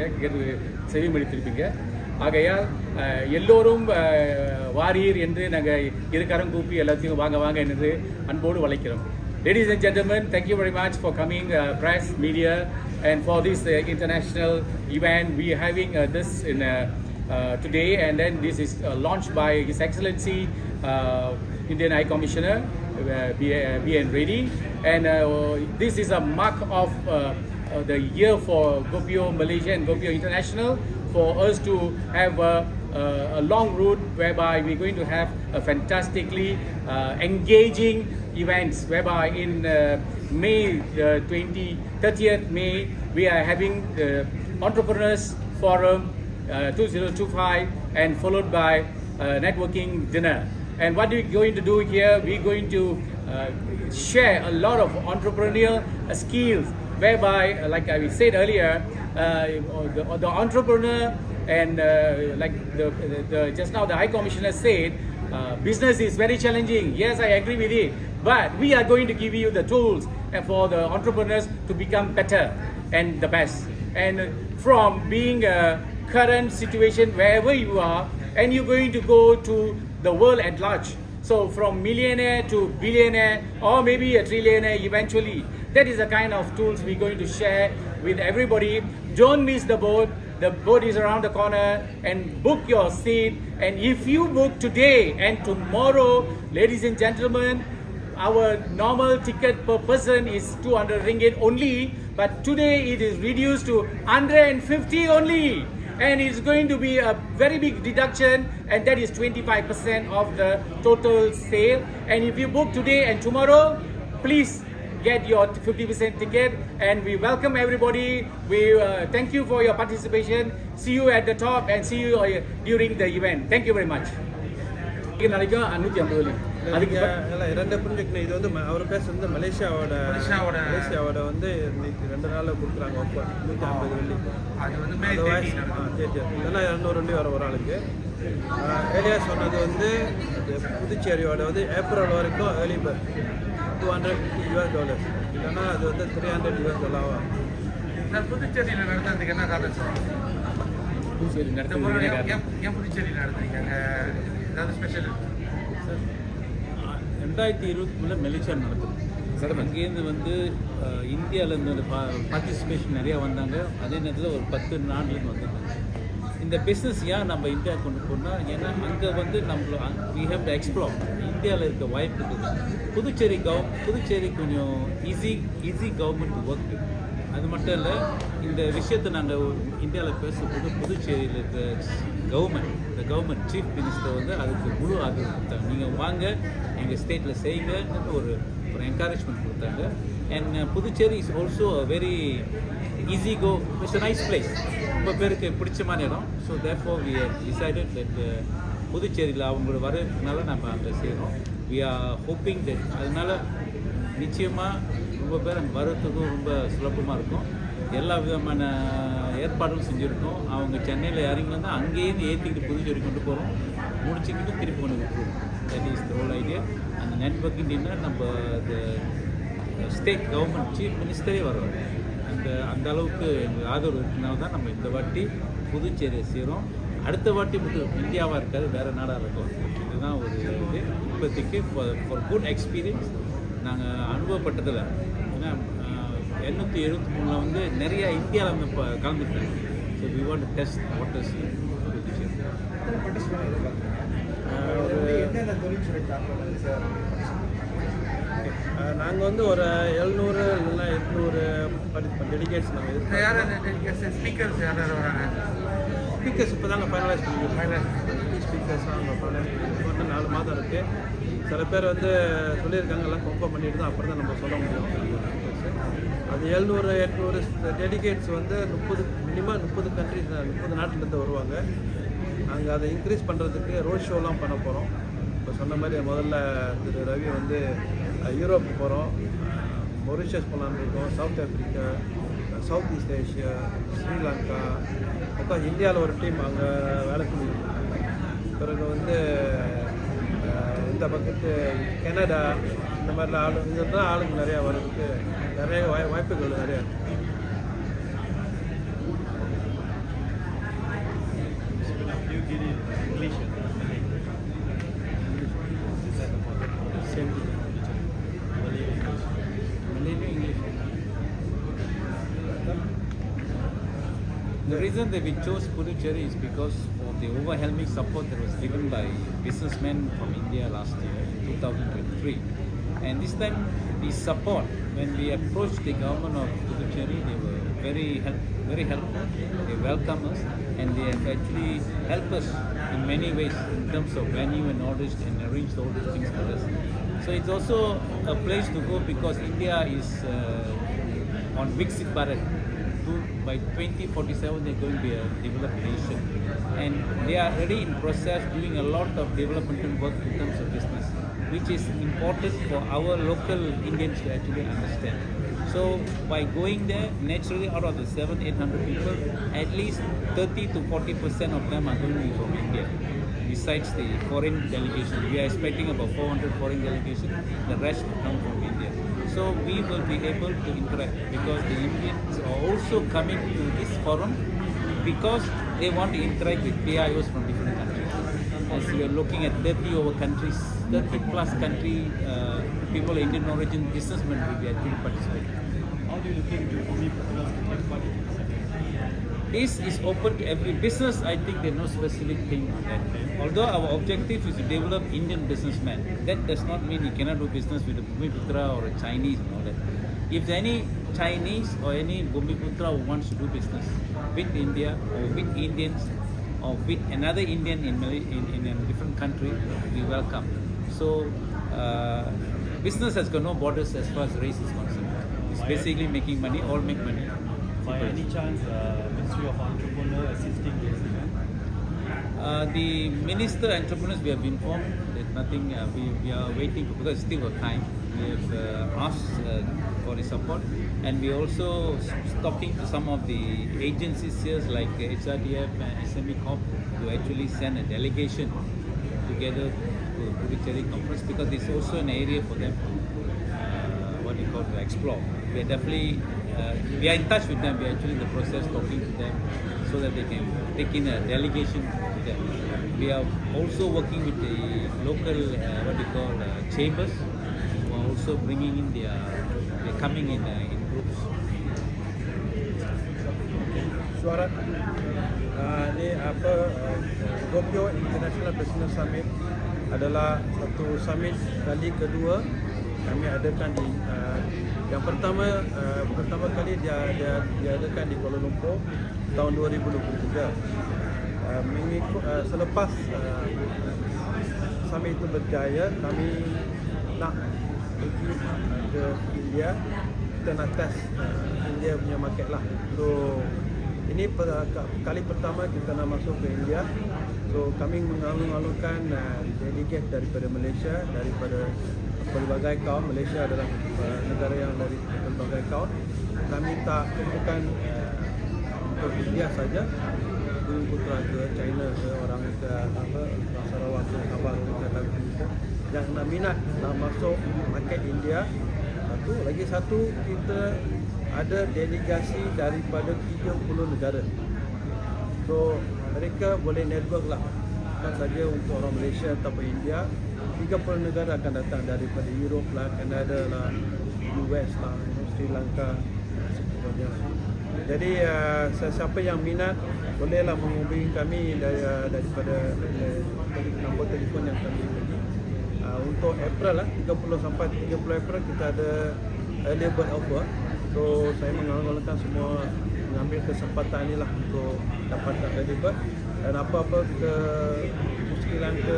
செவிமடித்திருப்பீங்க. ஆகையால் எல்லோரும் வாரியர் என்று நாங்கள் இருக்காரம் கூப்பி எல்லாத்தையும் வாங்க வாங்க என்று அன்போடு வளைக்கிறோம். Ladies and gentlemen, thank you very much for coming, press, media, and for this international event. We are having this in today, and then this is launched by His Excellency Indian High Commissioner B.N. Reddy, and this is a mark of the year for Gopio Malaysia and Gopio International, for us to have a long route whereby we're going to have a fantastically engaging events, whereby in May 30th May we are having the Entrepreneurs Forum 2025, and followed by networking dinner. And what we're going to do here, we're going to share a lot of entrepreneurial skills, whereby, like I said earlier, the entrepreneur and like the just now the High Commissioner said, business is very challenging. Yes, I agree with it. But we are going to give you the tools for the entrepreneurs to become better and the best. And from being a current situation wherever you are, and you're going to go to the world at large. So from millionaire to billionaire or maybe a trillionaire eventually. That is the kind of tools we're going to share with everybody. Don't miss the boat. The boat is around the corner, and book your seat. And if you book today and tomorrow, ladies and gentlemen, our normal ticket per person is 200 ringgit only, but today it is reduced to 150 only. And it's going to be a very big deduction, and that is 25% of the total sale. And if you book today and tomorrow, please get your 50% ticket, and we welcome everybody. We thank you for your participation. See you at the top and see you during the event. Thank you very much. அதுக்கு எல்லாம் இரண்டு project இது வந்து அவர் பேச வந்து மலேசியாவோட வந்து இன்னைக்கு 2 நாளில் கொடுக்குறாங்க ஆஃபர் 150 வெள்ளி. அது வந்து இதெல்லாம் 200 வெள்ளி வர ஒரு ஆளுக்கு. ஏரியா சொன்னது வந்து புதுச்சேரியோட வந்து ஏப்ரல் வரைக்கும் ஏர்லி பர்த் $250. இல்லைன்னா அது வந்து $300 ஆகும். புதுச்சேரியில் நடத்துறதுக்கு என்ன காரணம் சார்? புதுச்சேரி நடத்துறதுக்கு ஏன் புதுச்சேரியில் நடத்துறீங்க? ஏதாவது ஸ்பெஷல்? 2023 மலேசியா நடத்தும். அங்கேருந்து வந்து இந்தியாவிலேருந்து பார்ட்டிசிபேஷன் நிறையா வந்தாங்க. அதே நேரத்தில் ஒரு 10 நாடுலேருந்து வந்தாங்க. இந்த பிஸ்னஸ் ஏன் நம்ம இந்தியா கொண்டு போனால், ஏன்னா அங்கே வந்து we have to explore. இந்தியாவில் இருக்க வாய்ப்பு இருக்குது. புதுச்சேரி கொஞ்சம் ஈஸி கவர்மெண்ட் டு ஒர்க். அது மட்டும் இல்லை, இந்த விஷயத்தை நாங்கள் இந்தியாவில் பேசும்போது புதுச்சேரியில் இருக்க கவர்மெண்ட் சீஃப் மினிஸ்டர் வந்து அதுக்கு முழு ஆதரவு கொடுத்தாங்க. நீங்கள் வாங்க எங்கள் ஸ்டேட்டில் செய்யுங்கன்னு ஒரு என்கரேஜ்மெண்ட் கொடுத்தாங்க. And Puducherry is also very easy go, it's a nice place. ரொம்ப பேருக்கு பிடிச்சமான இடம். So therefore we have decided that புதுச்சேரியில் அவங்களோட வரதுனால நம்ம அங்கே செய்கிறோம். வி ஆர் ஹோப்பிங் தட் அதனால் நிச்சயமாக ரொம்ப பேர் அங்கே வர்றதுக்கும் ரொம்ப சுலபமாக இருக்கும். எல்லா விதமான ஏற்பாடும் செஞ்சுருக்கோம். அவங்க சென்னையில் இறங்கினா அங்கேயிருந்து ஏற்றிக்கிட்டு புதுச்சேரி கொண்டு போகிறோம், முடிச்சுக்கிட்டு திருப்பி கொண்டு விட்டுருவோம். That is the whole idea. அந்த நெட்வொர்க்கிங் டின்னர் நம்ம ஸ்டேட் கவர்மெண்ட் சீஃப் மினிஸ்டரே வருவார். அந்த அளவுக்கு எங்களுக்கு ஆதரவு இருக்கனால தான் நம்ம இந்த வாட்டி புதுச்சேரியை செய்கிறோம். அடுத்த வாட்டி இந்தியாவாக இருக்காது, வேறு நாடாக இருக்கும். இதுதான் ஒரு இது இப்போதைக்கு ஃபார் குட் எக்ஸ்பீரியன்ஸ் நாங்கள் அனுபவப்பட்டதில்லை. ஏன்னா 873 வந்து நிறைய இந்தியாவில் வந்து இப்போ கலந்துட்டாங்க. So we want to test waters Puducherry. நாங்கள் வந்து ஒரு 700 இல்லைன்னா 800 டெலிகேட்ஸ் நாங்கள் ஸ்பீக்கர்ஸ் யாராவது வராங்க? ஸ்பீக்கர்ஸ் இப்போ தாங்க ஃபைனலைஸ் பண்ணிக்கிறோம். ஸ்பீக்கர்ஸ்லாம் அவங்க ஃபைனலைஸ் பண்ணிக்கிறோம். இன்னும் 4 மாதம் இருக்குது. சில பேர் வந்து சொல்லியிருக்காங்க, எல்லாம் கன்ஃபார்ம் பண்ணிட்டு தான் அப்புறம் தான் நம்ம சொல்ல முடியும். அது 700-800 டெலிகேட்ஸ் வந்து மினிமம் 30 கண்ட்ரிஸ் 30 நாட்டிலேருந்து வருவாங்க. நாங்கள் அதை இன்க்ரீஸ் பண்ணுறதுக்கு ரோட் ஷோலாம் பண்ண போகிறோம். இப்போ சொன்ன மாதிரி முதல்ல திரு ரவி வந்து யூரோப் போகிறோம், மொரிஷியஸ் போகலான்னு இருக்கோம், South Africa, South East Asia, Sri Lanka, அப்புறம் இந்தியாவில் ஒரு டீம் அங்கே வேலை பண்ணியிருக்காங்க. பிறகு வந்து இந்த பக்கத்து கனடா, இந்த மாதிரிலாம் இங்கே தான் ஆளுங்க நிறையா வர்றதுக்கு நிறைய வாய்ப்புகள் நிறையா இருக்குது. The reason that we chose Puducherry is because of the overwhelming support that was given by businessmen from India last year, 2023. And this time, the support, when we approached the government of Puducherry, they were very helpful. They welcomed us, and they have actually helped us in many ways in terms of venue and orders, and arranged all these things for us. So it's also a place to go because India is on Viksit Bharat. By 2047, they're going to be a developed nation, and they are already in process doing a lot of developmental work in terms of business, which is important for our local Indians to actually understand. So by going there, naturally out of the 700-800 people, at least 30 to 40% of them are going to be from India. Besides the foreign delegation, we are expecting about 400 foreign delegations. The rest will come from India. So we will be able to interact because the Indians are also coming to this forum because they want to interact with PIOs from different countries. as we are looking at 30 over countries, 30 plus country people of Indian origin businessmen will be actually participating. How do you look into Bumiputra's take part in this event? This is open to every business. I think there's no specific thing on that. Although our objective is to develop Indian businessmen, that does not mean you cannot do business with a Bumiputra or a Chinese and all that. If there any Chinese or any Bumiputra who wants to do business with India or with Indians or with another Indian in a different country, we welcome. So business has got no borders as far as race is concerned. It's basically making money, all make money. By any chance, Ministry of Entrepreneur assisting this event? The Minister Entrepreneurs, we have informed that nothing, we are waiting for, because still got time. We have asked for the support, and we also talking to some of the agencies here like HRDF and SME Corp to actually send a delegation together to Puducherry conference, because it's also an area for them to explore. We are definitely we are in touch with them. We are actually in the process talking to them so that they can take in a delegation to them. We are also working with the local chambers who are also bringing in they're coming in groups. Suara ni apa Gopio International Business Summit adalah satu summit kali kedua kami adakan di yang pertama kali dia adakan di Kuala Lumpur tahun 2023. Mengikut selepas summit itu berjaya, kami nak pergi ke India, kita nak test India punya market lah. So ini kali pertama kita nak masuk ke India. So kami mengalung-alungkan delegate daripada Malaysia, daripada pelbagai kaum. Malaysia adalah negara yang dari pelbagai kaum. Kami tak bukan untuk India saja, Bumiputra ke China ke orang ke Sarawak ke Sabah ke yang nak minat nak masuk market India. Satu kita ada delegasi daripada 30 negara. So mereka boleh network lah, bukan saja untuk orang Malaysia ataupun India. 30 negara akan datang daripada Europe lah, Kanada lah, US lah, Sri Lanka, sebagainya. Jadi siapa yang minat bolehlah menghubungi kami daripada nombor telefon yang kami bagi. Untuk April lah, 30 sampai 30 April kita ada early bird offer. So saya mengalung-alungkan semua mengambil kesempatan ni lah untuk dapatkan early bird, dan apa-apa kemuskilan ke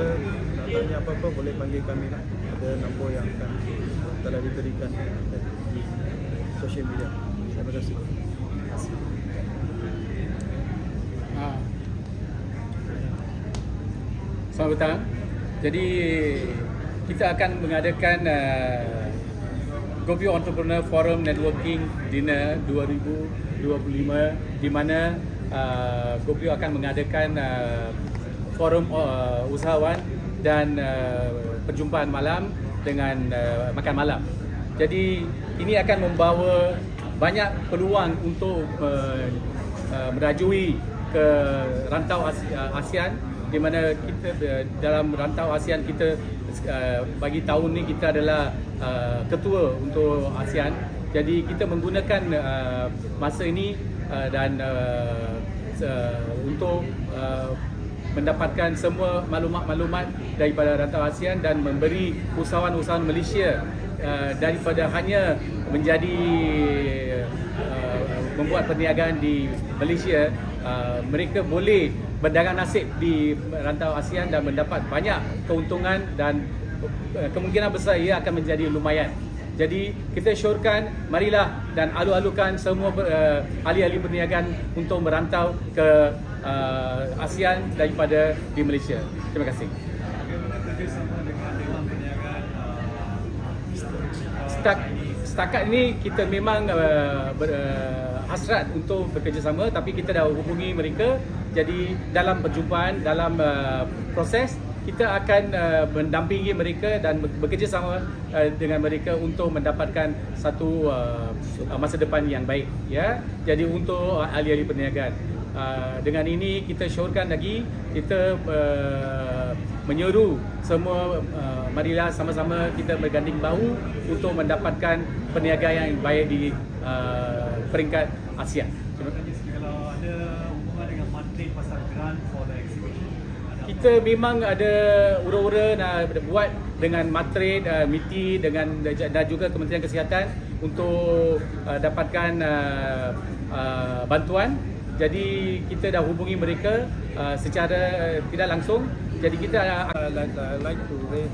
nak tanya apa-apa boleh panggil kami lah. Ada nombor yang akan telah diberikan di social media. Terima kasih. Selamat petang. Jadi kita akan mengadakan Gopio Entrepreneur Forum Networking Dinner 2025, di mana Gopio akan mengadakan forum usahawan dan perjumpaan malam dengan makan malam. Jadi ini akan membawa banyak peluang untuk merajui ke rantau ASEAN, di mana kita dalam rantau ASEAN kita bagi tahun ni kita adalah ketua untuk ASEAN. Jadi kita menggunakan masa ini dan untuk mendapatkan semua maklumat-maklumat daripada rantau ASEAN dan memberi usahawan-usahawan Malaysia daripada hanya menjadi membuat perniagaan di Malaysia, mereka boleh berdagang nasib di rantau ASEAN dan mendapat banyak keuntungan, dan kemungkinan besar ia akan menjadi lumayan. Jadi kita syorkan, marilah dan alu-alukan semua ahli-ahli perniagaan untuk merantau ke ASEAN daripada di Malaysia. Terima kasih. Setakat ini kita memang hasrat untuk bekerjasama, tapi kita dah hubungi mereka. Jadi dalam perjumpaan, dalam proses, kita akan mendampingi mereka dan bekerjasama dengan mereka untuk mendapatkan satu masa depan yang baik. Ya, jadi untuk ahli-ahli perniagaan, Dengan ini kita syorkan lagi, kita menyeru semua, marilah sama-sama kita berganding bahu untuk mendapatkan perniagaan yang baik di peringkat Asia. Terima kasih. Kalau ada hubungan dengan materi pasal grant for the exhibition, Kita memang ada ura-ura nak buat dengan Matred, MITI dan juga Kementerian Kesihatan untuk dapatkan bantuan. Jadi kita dah hubungi mereka secara tidak langsung. Jadi kita I like to raise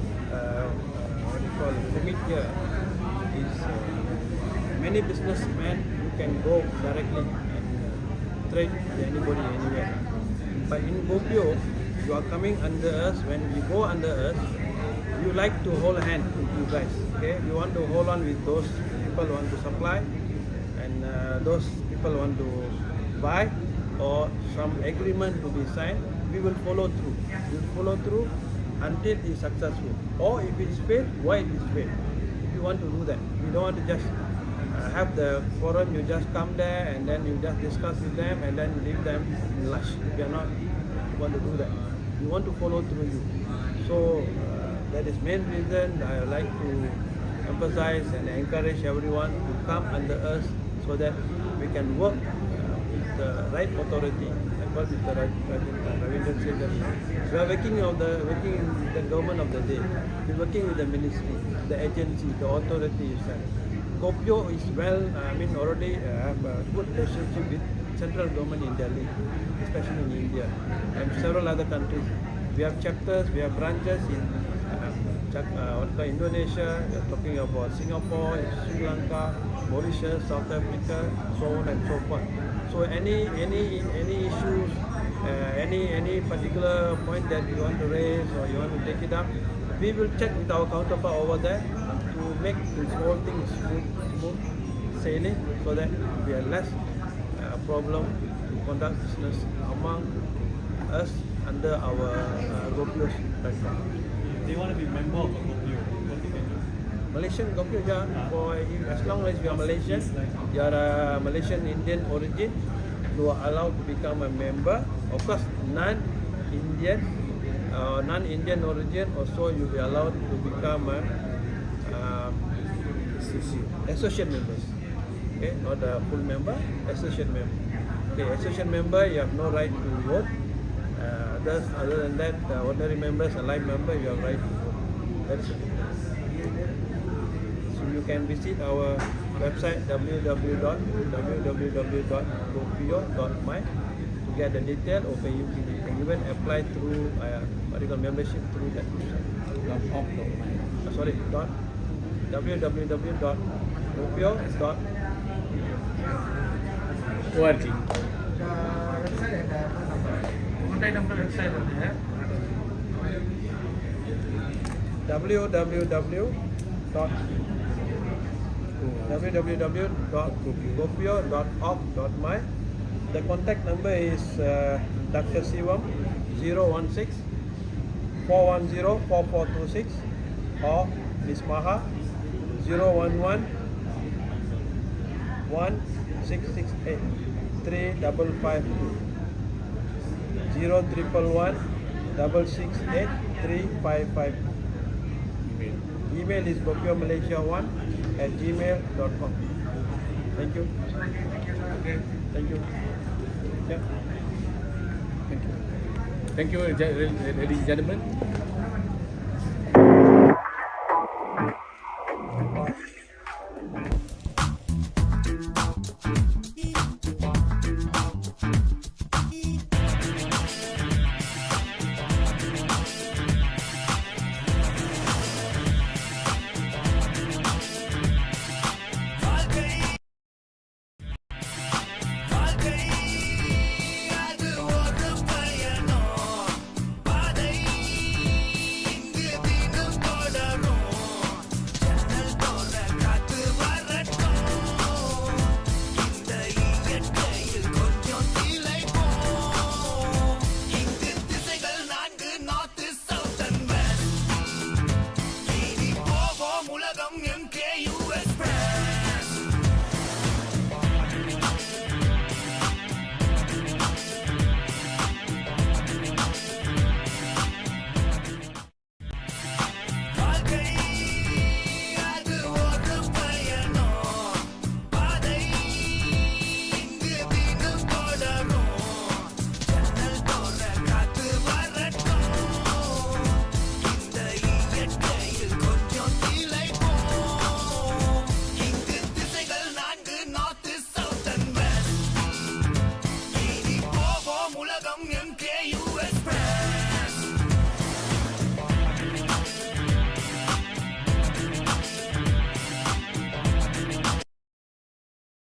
what you call limit here is many businessmen you can go directly and trade with anybody anywhere. But in Gopio, you are coming under us. When you go under us, you like to hold hand with you guys. Okay, you want to hold on with those people who want to supply, and those people who want to buy, or some agreement to be signed. We will follow through. We will follow through until it is successful. Or if it is failed, why it is failed? If you want to do that, we don't want to just have the forum. You just come there and then you just discuss with them and then leave them in lush. We are not want to do that. We want to follow through you. So that is main reason I like to emphasize and encourage everyone to come under us so that we can work with the right authority. Like what Mr. Ravindran said, that we are working in the government of the day. We are working with the ministry, the agency, the authority itself. Gopio is already have a good relationship with central government in Delhi, especially in India and several other countries. We have chapters, we have branches in Indonesia. We are talking about Singapore, Sri Lanka, Mauritius, South Africa, so on and so forth. So any issues, any particular point that you want to raise or you want to take it up, we will check with our counterpart over there to make this whole thing smooth sailing, so that we are less problem to conduct business among us under our Gopio platform. they want to be member of a Gopio, what they can do? Malaysian Gopio, as long as you are Malaysian, you are a Malaysian Indian origin, you are allowed to become a member. Of course, non-Indian origin also you will be allowed to become a associate members. Okay, not a full member, associate member. Okay, associate member, you have no right to vote. Other than that, ordinary members and live member, you have right to vote. That's it. So you can visit our website www.gopio.my to get the detail, or you can even apply through membership through that website. ORG. www.gopio.org.my. The contact number is Dr. Sivam 016 410 4426 or Ms. Maha 011 1668 3552 011 668 355. Email is gopiomalaysia1@gmail.com. Thank you. Thank you. Yeah. Thank you, ladies and gentlemen.